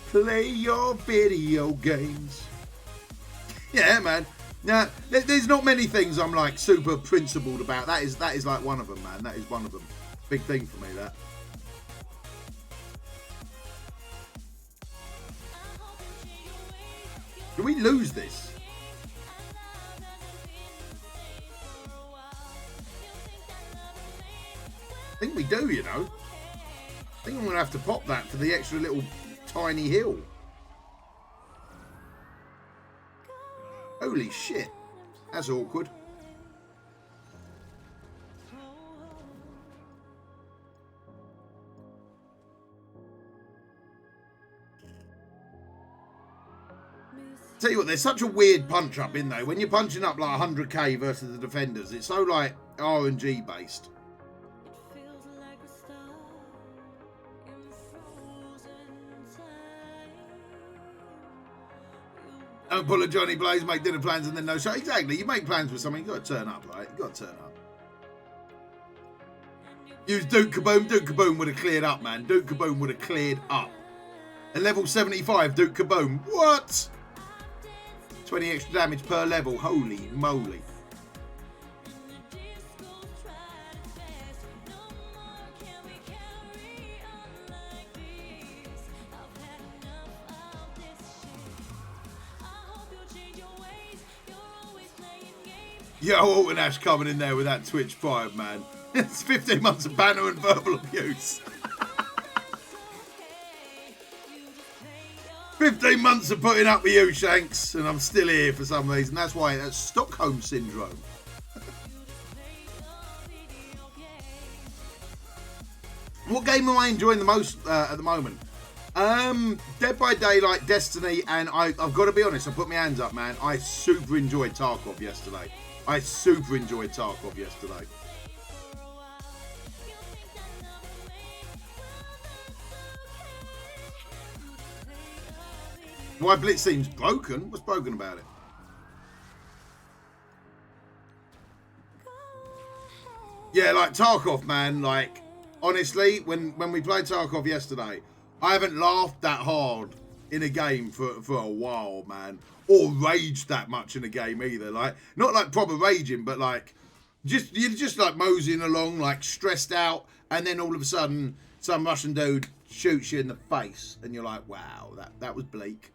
play your video games. Yeah, man. Now, there's not many things I'm like super principled about. That is like one of them, man. That is one of them. Big thing for me, that. Do we lose this? I think we do, you know. I think I'm going to have to pop that for the extra little tiny hill. Holy shit. That's awkward. Tell you what, there's such a weird punch up in there. When you're punching up like 100k versus the defenders, it's so like RNG based. Don't pull a Johnny Blaze, make dinner plans and then no show. Exactly, you make plans with something, you got to turn up, right? You got to turn up. Use Duke Kaboom. Duke Kaboom would have cleared up, man. Duke Kaboom would have cleared up. At level 75, Duke Kaboom. What? 20 extra damage per level. Holy moly. Yo, Alton Ash coming in there with that Twitch 5, man. It's 15 months of banter and verbal abuse. 15 months of putting up with you, Shanks, and I'm still here for some reason. That's why, that's Stockholm Syndrome. What game am I enjoying the most at the moment? Dead by Daylight, Destiny, and I've got to be honest, I put my hands up, man. I super enjoyed Tarkov yesterday. Why Blitz seems broken? What's broken about it? Yeah, like Tarkov, man. Like, honestly, when we played Tarkov yesterday, I haven't laughed that hard in a game for a while, man. Or raged that much in a game either. Like, not like proper raging, but like, you're just like moseying along, like stressed out, and then all of a sudden, some Russian dude shoots you in the face, and you're like, wow, that was bleak.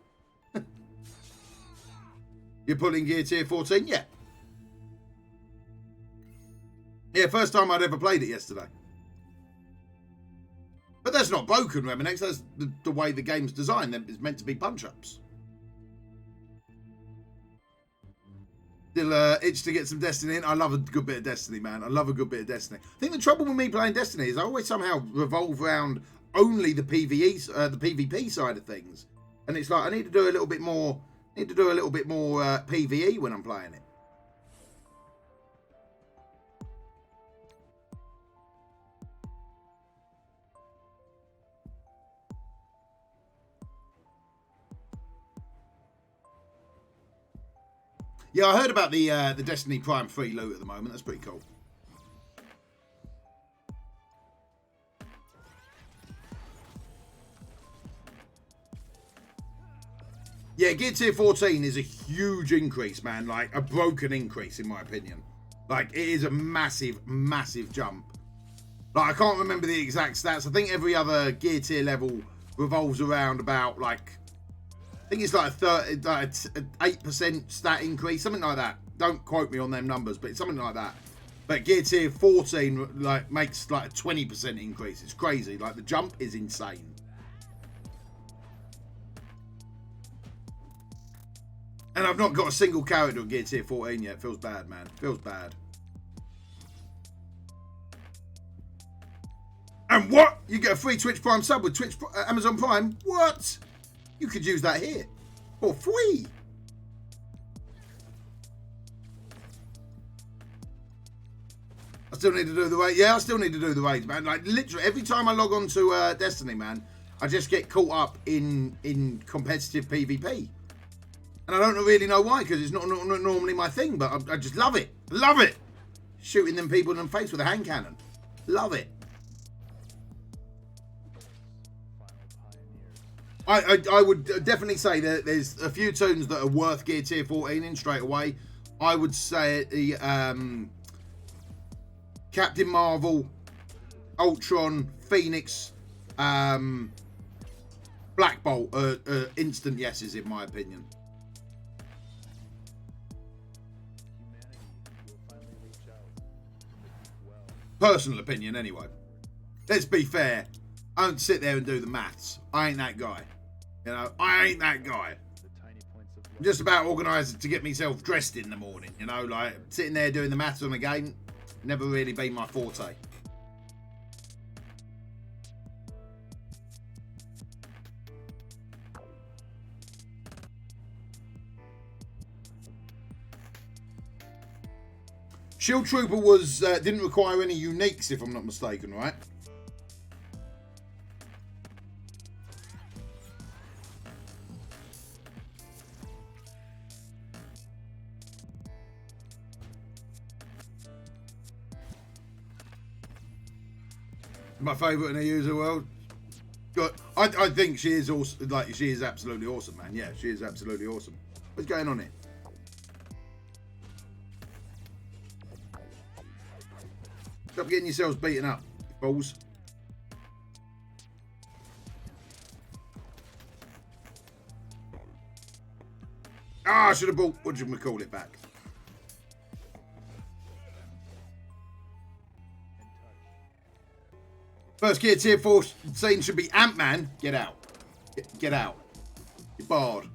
You're pulling gear tier 14? Yeah. Yeah, first time I'd ever played it yesterday. But that's not broken, Reminex. That's the way the game's designed. It's meant to be punch-ups. Still itch to get some Destiny in. I love a good bit of Destiny, man. I love a good bit of Destiny. I think the trouble with me playing Destiny is I always somehow revolve around only the PvP side of things. And it's like I need to do a little bit more PvE when I'm playing it. Yeah, I heard about the Destiny Prime free loot at the moment. That's pretty cool. Yeah, Gear Tier 14 is a huge increase, man. Like, a broken increase, in my opinion. Like, it is a massive, massive jump. Like, I can't remember the exact stats. I think every other Gear Tier level revolves around about, like, I think it's like an 8% stat increase, something like that. Don't quote me on them numbers, but it's something like that. But Gear Tier 14 like makes like a 20% increase. It's crazy. Like the jump is insane. And I've not got a single character on Gear Tier 14 yet. Feels bad, man. Feels bad. And what? You get a free Twitch Prime sub with Amazon Prime? What? You could use that here for free. still need to do the raid. Yeah, I still need to do the raids, man. Like, literally, every time I log on to Destiny, man, I just get caught up in competitive PvP. And I don't really know why, because it's not normally my thing, but I just love it. Love it! Shooting them people in the face with a hand cannon. Love it. I would definitely say that there's a few tunes that are worth gear tier 14 in straight away. I would say the Captain Marvel, Ultron, Phoenix, Black Bolt are instant yeses in my opinion. Personal opinion anyway. Let's be fair. I don't sit there and do the maths. I ain't that guy. You know, I ain't that guy. I'm just about organised to get myself dressed in the morning. You know, like sitting there doing the maths on a game, never really been my forte. Shield Trooper was didn't require any uniques, if I'm not mistaken, right? My favourite in the user world. I think she is also like she is absolutely awesome, man. Yeah, she is absolutely awesome. What's going on here? Stop getting yourselves beaten up, balls. Ah, I should have bought, what do you call it, back. First gear tier 4 scene should be Ant-Man. Get out. Get out. You're barred.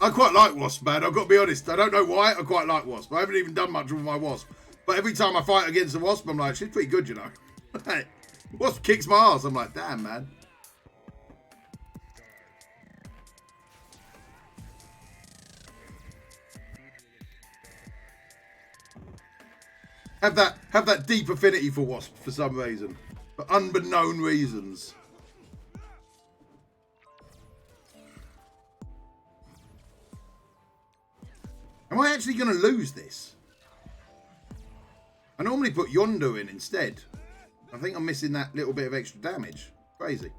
I quite like Wasp, man. I've got to be honest. I don't know why. I quite like Wasp. I haven't even done much with my Wasp. But every time I fight against the Wasp, I'm like, she's pretty good, you know. Wasp kicks my ass. I'm like, damn, man. Have that deep affinity for Wasp for some reason. For unbeknown reasons. Am I actually going to lose this? I normally put Yondu in instead. I think I'm missing that little bit of extra damage. Crazy.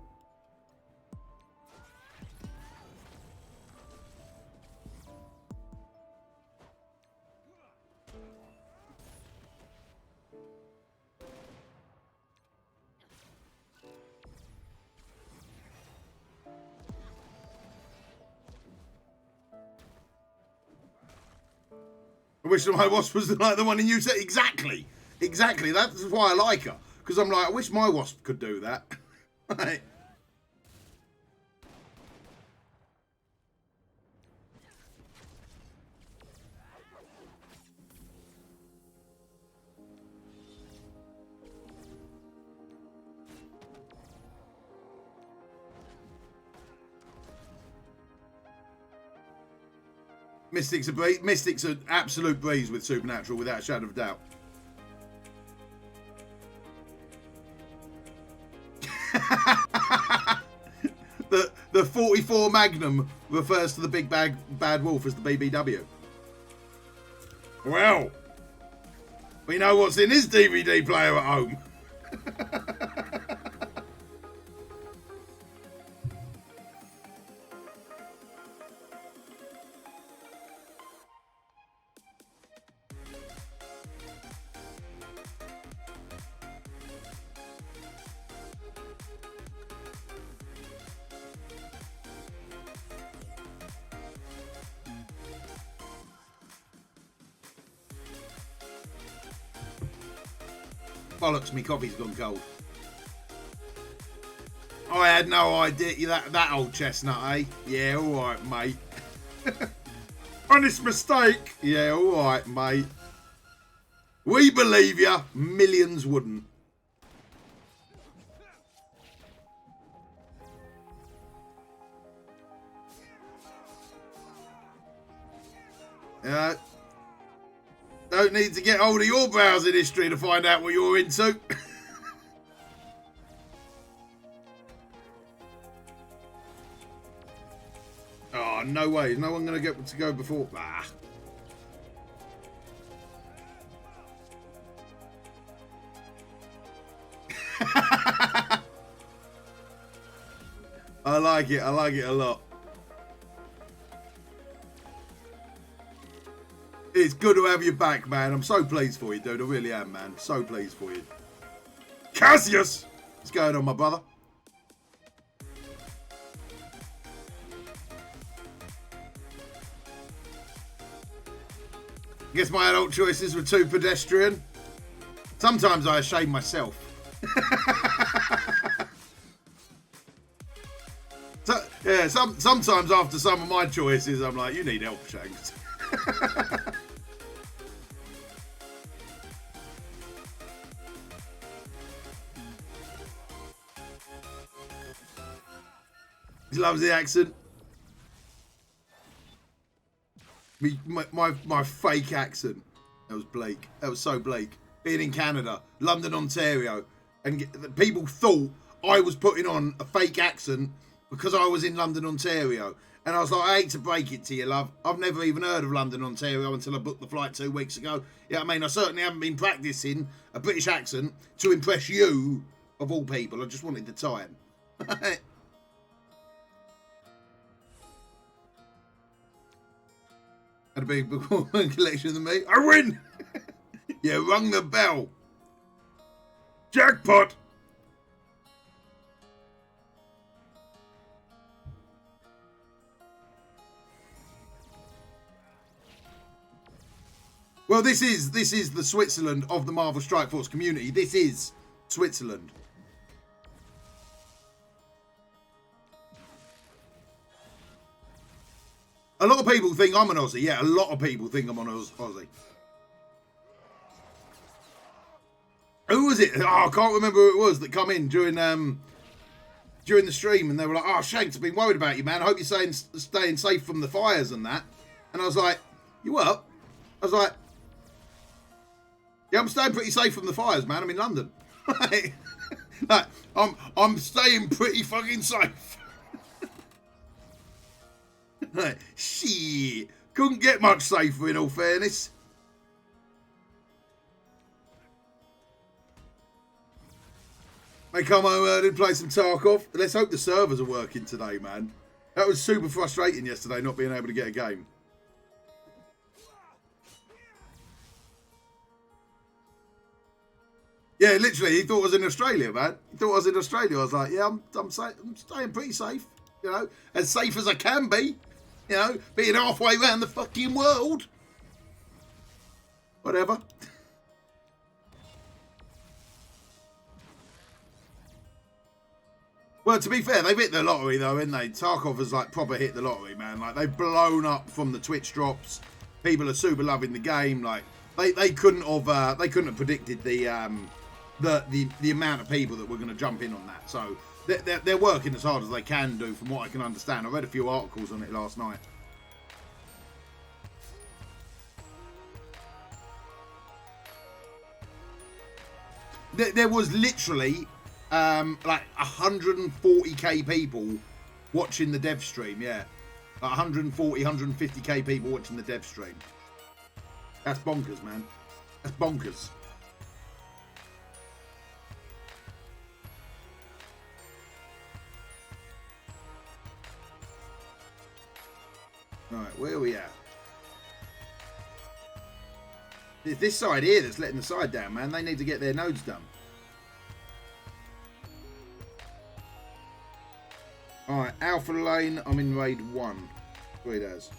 I wish my Wasp was like the one in you said. Exactly. Exactly. That's why I like her. Because I'm like, I wish my Wasp could do that. Right. Mystic's an absolute breeze with Supernatural, without a shadow of doubt. the 44 Magnum refers to the big bad wolf as the BBW. Well, we know what's in his DVD player at home. Bollocks, me coffee's gone cold. I had no idea. That old chestnut, eh? Yeah, all right, mate. Honest mistake. Yeah, all right, mate. We believe you. Millions wouldn't. Don't need to get hold of your browsing history to find out what you're into. Oh, no way. Is no one going to get to go before? Ah. I like it. I like it a lot. It's good to have you back, man. I'm so pleased for you, dude. I really am, man. So pleased for you. Cassius! What's going on, my brother? Guess my adult choices were too pedestrian. Sometimes I shame myself. So, yeah, sometimes after some of my choices, I'm like, you need help, Shanks. He loves the accent. My fake accent. That was Blake. That was so Blake. Being in Canada, London, Ontario, and people thought I was putting on a fake accent because I was in London, Ontario. And I was like, I hate to break it to you, love. I've never even heard of London, Ontario until I booked the flight 2 weeks ago. Yeah, I mean, I certainly haven't been practicing a British accent to impress you, of all people. I just wanted the time. Had a big collection of me. I win! Yeah, rung the bell. Jackpot! Well, this is the Switzerland of the Marvel Strike Force community. This is Switzerland. A lot of people think I'm an Aussie. Yeah, a lot of people think I'm an Aussie. Who was it? Oh, I can't remember who it was that come in during the stream, and they were like, "Oh, Shanks, I've been worried about you, man. I hope you're staying safe from the fires and that." And I was like, "You what?" I was like, "Yeah, I'm staying pretty safe from the fires, man. I'm in London. Like, I'm staying pretty fucking safe." Like, shit, couldn't get much safer in all fairness. They come home early and play some Tarkov. Let's hope the servers are working today, man. That was super frustrating yesterday, not being able to get a game. Yeah, literally, he thought I was in Australia, man. He thought I was in Australia. I was like, yeah, I'm staying pretty safe. You know, as safe as I can be. You know, being halfway around the fucking world. Whatever. Well, to be fair, they've hit the lottery though, haven't they? Tarkov has like proper hit the lottery, man. Like they've blown up from the Twitch drops. People are super loving the game. Like they couldn't have predicted the amount of people that were going to jump in on that. So they're working as hard as they can do, from what I can understand. I read a few articles on it last night. There was literally like 140k people watching the dev stream. Yeah, like 140, 150k people watching the dev stream. That's bonkers, man. That's bonkers. Alright, where are we at? It's this side here that's letting the side down, man. They need to get their nodes done. Alright, Alpha Lane, I'm in raid 1. Raid as.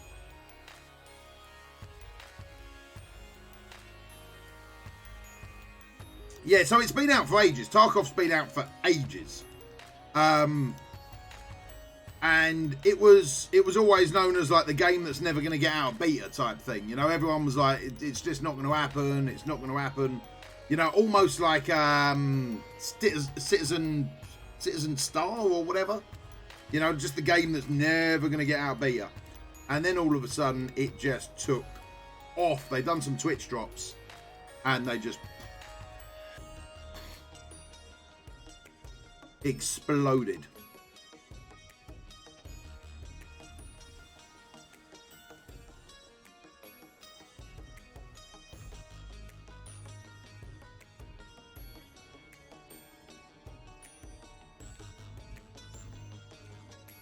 Yeah, so it's been out for ages. Tarkov's been out for ages. And it was always known as like the game that's never going to get out of beta type thing. You know, everyone was like, it's just not going to happen. It's not going to happen. You know, almost like Citizen Star or whatever. You know, just the game that's never going to get out of beta. And then all of a sudden, it just took off. They done some Twitch drops, and they just exploded.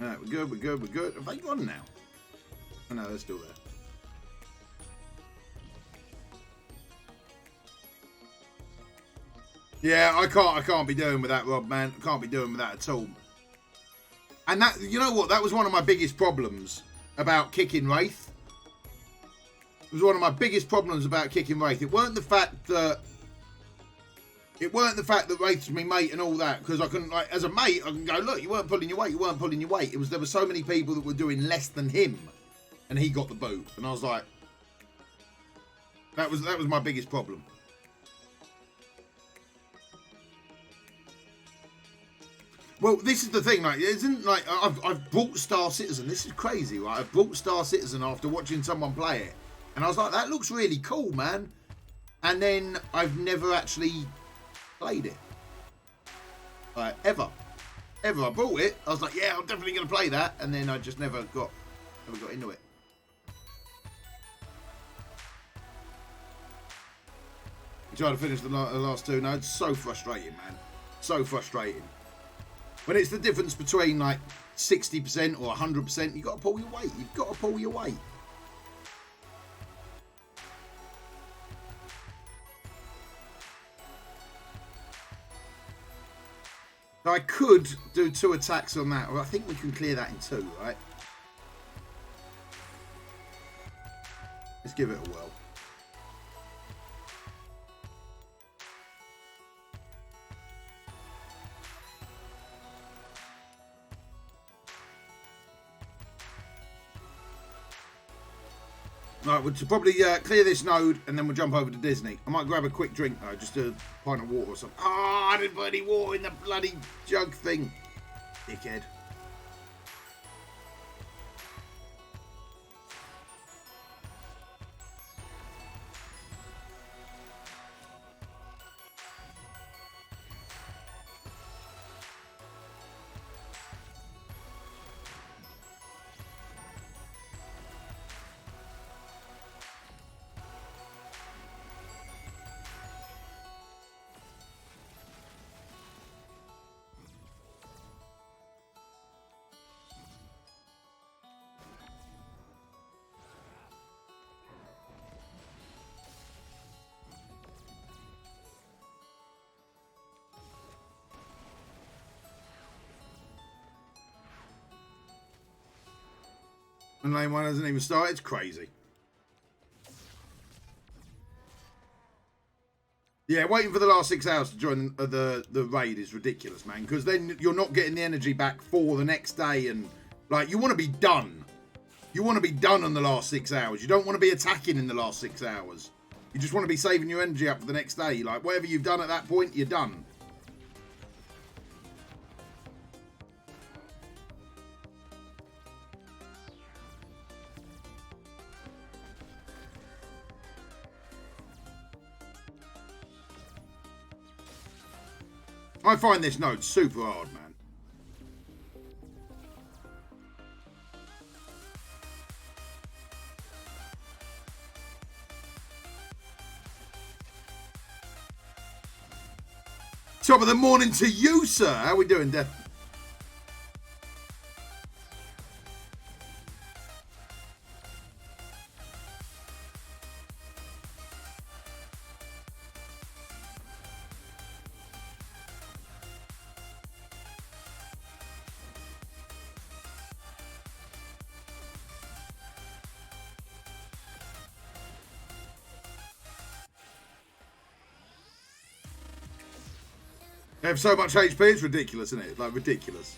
Alright, we're good, we're good, we're good. Have they gone now? Oh no, they're still there. Yeah, I can't be doing with that, Rob, man. I can't be doing with that at all. And that, you know what? That was one of my biggest problems about kicking Wraith. It was one of my biggest problems about kicking Wraith. It weren't the fact that Wraith's my mate and all that, because I couldn't, like, as a mate, I can go, look, you weren't pulling your weight, you weren't pulling your weight. It was, there were so many people that were doing less than him, and he got the boot. And I was like, that was my biggest problem. Well, this is the thing, like, isn't, like, I've bought Star Citizen. This is crazy, right? I bought Star Citizen after watching someone play it. And I was like, that looks really cool, man. And then I've never actually played it. Like, ever. I bought it. I was like, yeah, I'm definitely going to play that. And then I just never got into it. I tried to finish the last two nodes. So frustrating, man. So frustrating. When it's the difference between like 60% or 100%, you've got to pull your weight. You've got to pull your weight. I could do 2 attacks on that, or I think we can clear that in 2, right? Let's give it a whirl. Right, we'll probably clear this node and then we'll jump over to Disney. I might grab a quick drink though, just a pint of water or something. Oh, I didn't put any water in the bloody jug thing. Dickhead. And lane 1 hasn't even started. It's crazy. Yeah, waiting for the last 6 hours to join the raid is ridiculous, man. Because then you're not getting the energy back for the next day. And, like, you want to be done. You want to be done in the last 6 hours. You don't want to be attacking in the last 6 hours. You just want to be saving your energy up for the next day. Like, whatever you've done at that point, you're done. I find this node super hard, man. Top of the morning to you, sir. How we doing, Death? They have so much HP, it's ridiculous, isn't it? Like, ridiculous.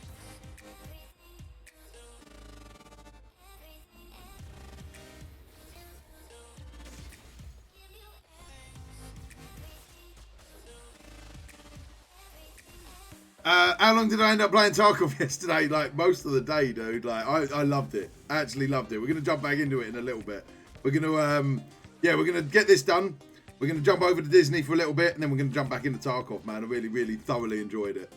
How long did I end up playing Tarkov yesterday? Like, most of the day, dude. Like, I loved it. I actually loved it. We're going to jump back into it in a little bit. We're going to, yeah, we're going to get this done. We're going to jump over to Disney for a little bit, and then we're going to jump back into Tarkov, man. I really, really thoroughly enjoyed it.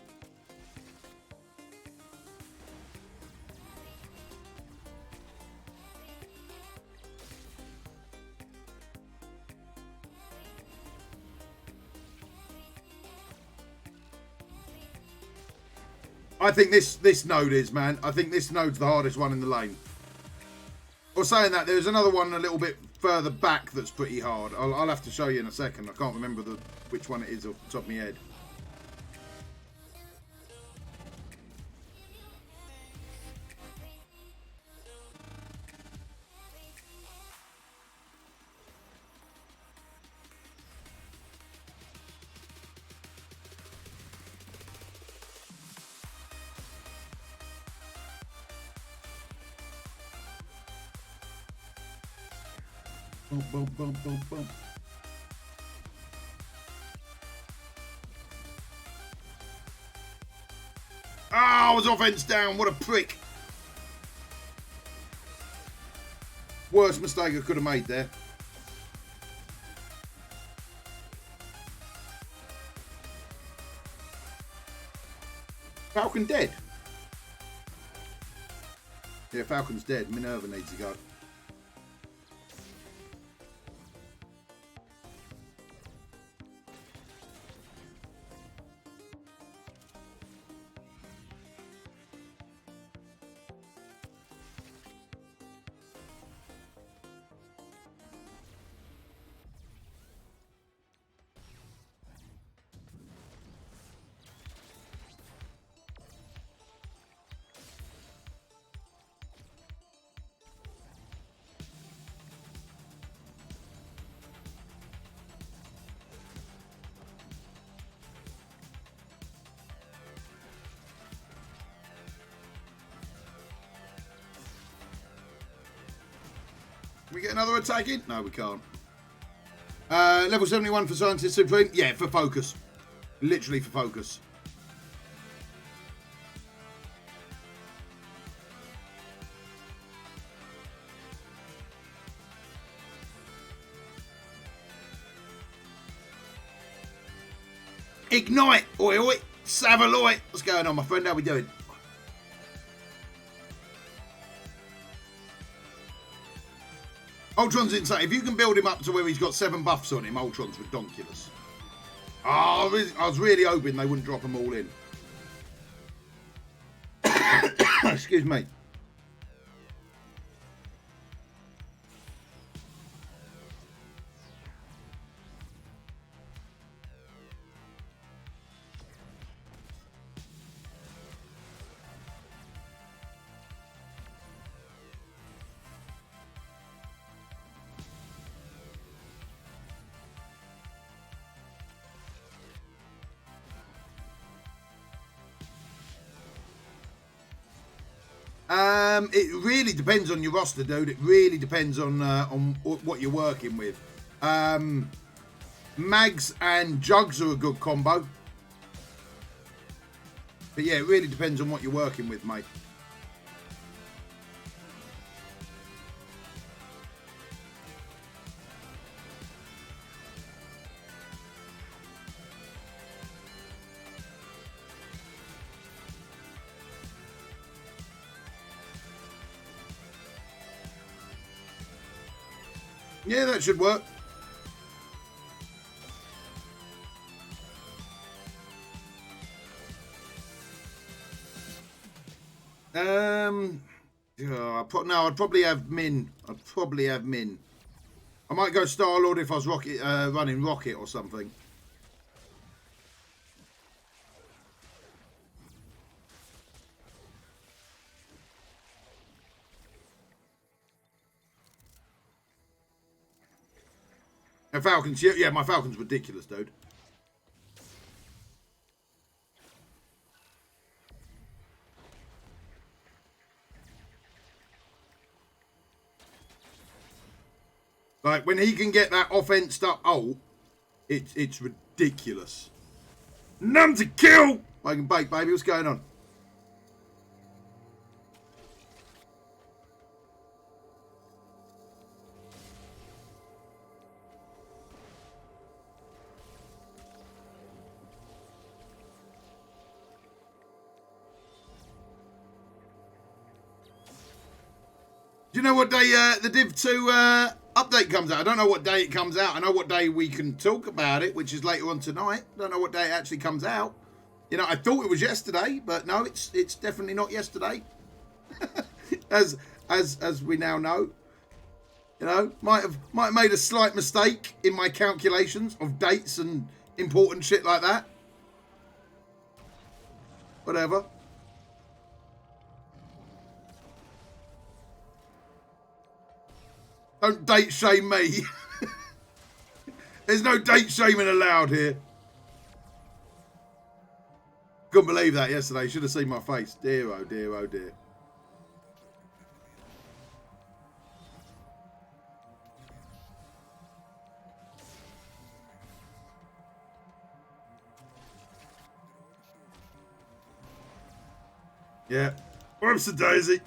I think this node is, man. I think this node's the hardest one in the lane. Or saying that, there's another one a little bit further back that's pretty hard. I'll have to show you in a second. I can't remember which one it is off the top of my head. Boom, boom, boom, boom, boom. Ah, I was offense down. What a prick. Worst mistake I could have made there. Falcon dead. Yeah, Falcon's dead. Minerva needs to go. Can we get another attack in? No, we can't. Level 71 for Scientist Supreme. Yeah, for focus. Literally for focus. Ignite! Oi, oi! Savaloy! What's going on, my friend? How we doing? Ultron's insane. If you can build him up to where he's got 7 buffs on him, Ultron's redonkulous. Oh, I was really hoping they wouldn't drop them all in. Excuse me. It really depends on your roster, dude. It really depends on what you're working with. Mags and Jugs are a good combo. But yeah, it really depends on what you're working with, mate. Yeah, that should work. Yeah, no, I'd probably have Min. I'd probably have Min. I might go Star-Lord if I was running Rocket or something. And Falcons, yeah, my Falcon's ridiculous, dude. Like, when he can get that offense up ult, it's ridiculous. None to kill! Wake and bake, baby. What's going on? Do you know what day the Div 2 update comes out? I don't know what day it comes out. I know what day we can talk about it, which is later on tonight. I don't know what day it actually comes out. You know, I thought it was yesterday, but no, it's definitely not yesterday. as we now know. You know, might have made a slight mistake in my calculations of dates and important shit like that. Whatever. Don't date shame me. There's no date shaming allowed here. Couldn't believe that yesterday. Should have seen my face. Dear, oh dear, oh dear. Yeah. Whoops a daisy.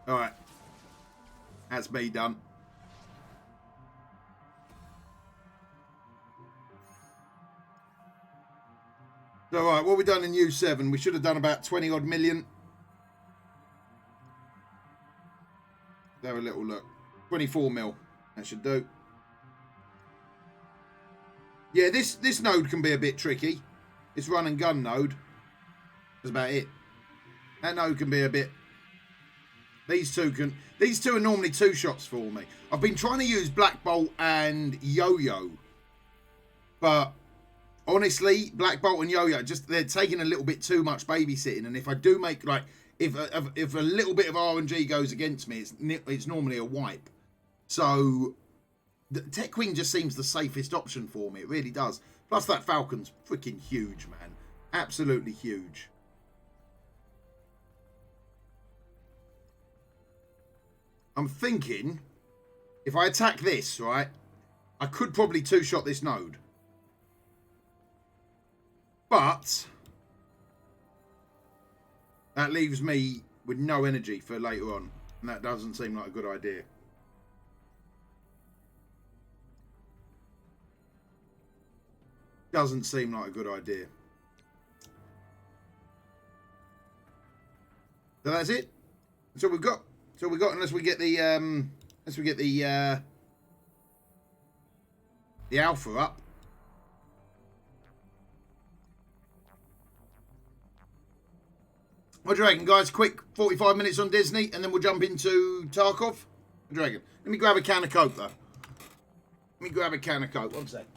All right. That's me done. So, all right, what we done in U7? We should have done about 20 odd million. Let's have a little look. 24 mil. That should do. Yeah, this node can be a bit tricky. This run and gun node. That's about it. That node can be a bit... These two are normally 2 shots for me. I've been trying to use Black Bolt and Yo-Yo. But honestly, Black Bolt and Yo-Yo, they're taking a little bit too much babysitting. And if I do make, like, if a little bit of RNG goes against me, it's normally a wipe. So the Tech Queen just seems the safest option for me. It really does. Plus that Falcon's freaking huge, man. Absolutely huge. I'm thinking, if I attack this, right, I could probably 2-shot this node. But that leaves me with no energy for later on. And that doesn't seem like a good idea. Doesn't seem like a good idea. So that's it. That's all we've got. So we got, unless we get the alpha up. What do you reckon, guys? Quick 45 minutes on Disney, and then we'll jump into Tarkov. What do you reckon? Let me grab a can of Coke, though. Let me grab a can of Coke. One sec.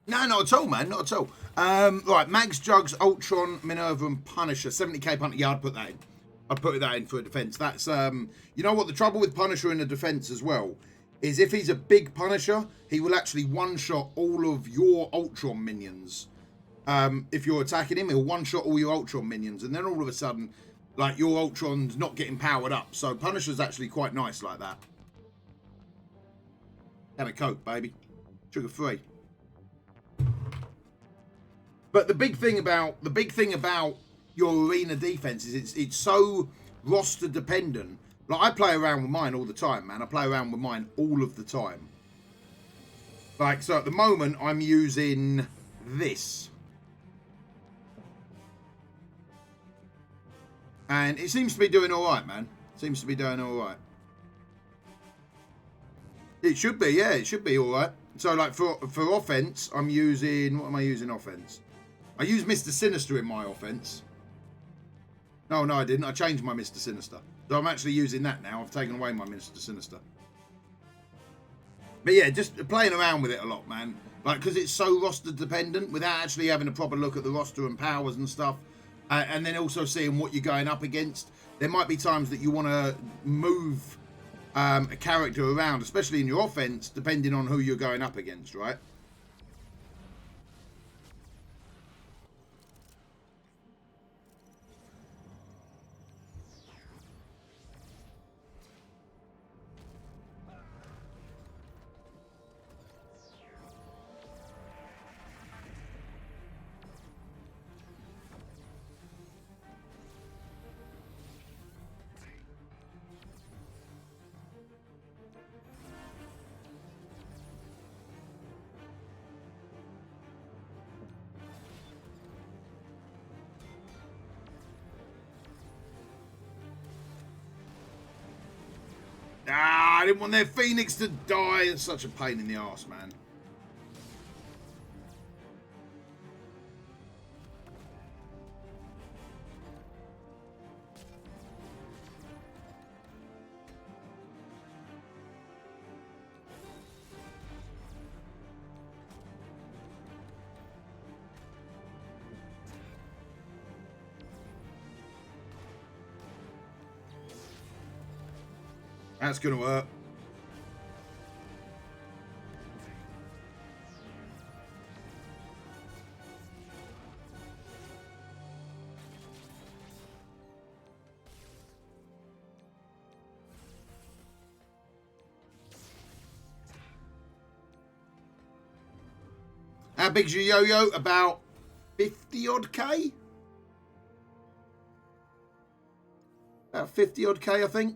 No, not at all, man. Not at all. Right, Mags, Jugs, Ultron, Minerva, and Punisher. 70k Punisher. Yeah, I'd put that in. I'd put that in for a defense. That's, you know what? The trouble with Punisher in a defense as well is if he's a big Punisher, he will actually one-shot all of your Ultron minions. If you're attacking him, he'll one-shot all your Ultron minions. And then all of a sudden, like, your Ultron's not getting powered up. So Punisher's actually quite nice like that. Can of Coke, baby. Sugar-free. But the big thing about your arena defense is it's so roster dependent. Like, I play around with mine all the time, man. I play around with mine all of the time. Like, so at the moment I'm using this. And it seems to be doing alright, man. Seems to be doing alright. It should be, yeah, it should be alright. So like for offense, I'm using, what am I using offense? I use Mr. Sinister in my offense. No, I didn't. I changed my Mr. Sinister. So I'm actually using that now. I've taken away my Mr. Sinister. But yeah, just playing around with it a lot, man. Like, because it's so roster dependent without actually having a proper look at the roster and powers and stuff. And then also seeing what you're going up against. There might be times that you want to move a character around, especially in your offense, depending on who you're going up against, right? Ah, I didn't want their Phoenix to die. It's such a pain in the arse, man. That's going to work. How big's your yo-yo? About 50 odd K? About 50 odd K, I think.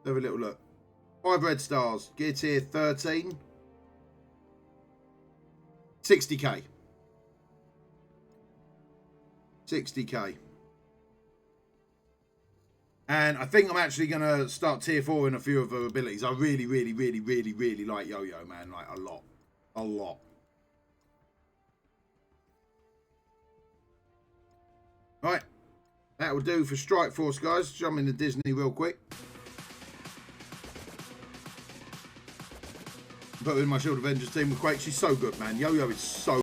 Have a little look. 5 red stars. Gear tier 13. 60k. 60k. And I think I'm actually going to start tier 4 in a few of her abilities. I really like Yo-Yo, man. Like, a lot. A lot. Right. That will do for Strike Force, guys. Jump into Disney real quick. Put her in my Shield Avengers team with Quake. She's so good, man. Yo-Yo is so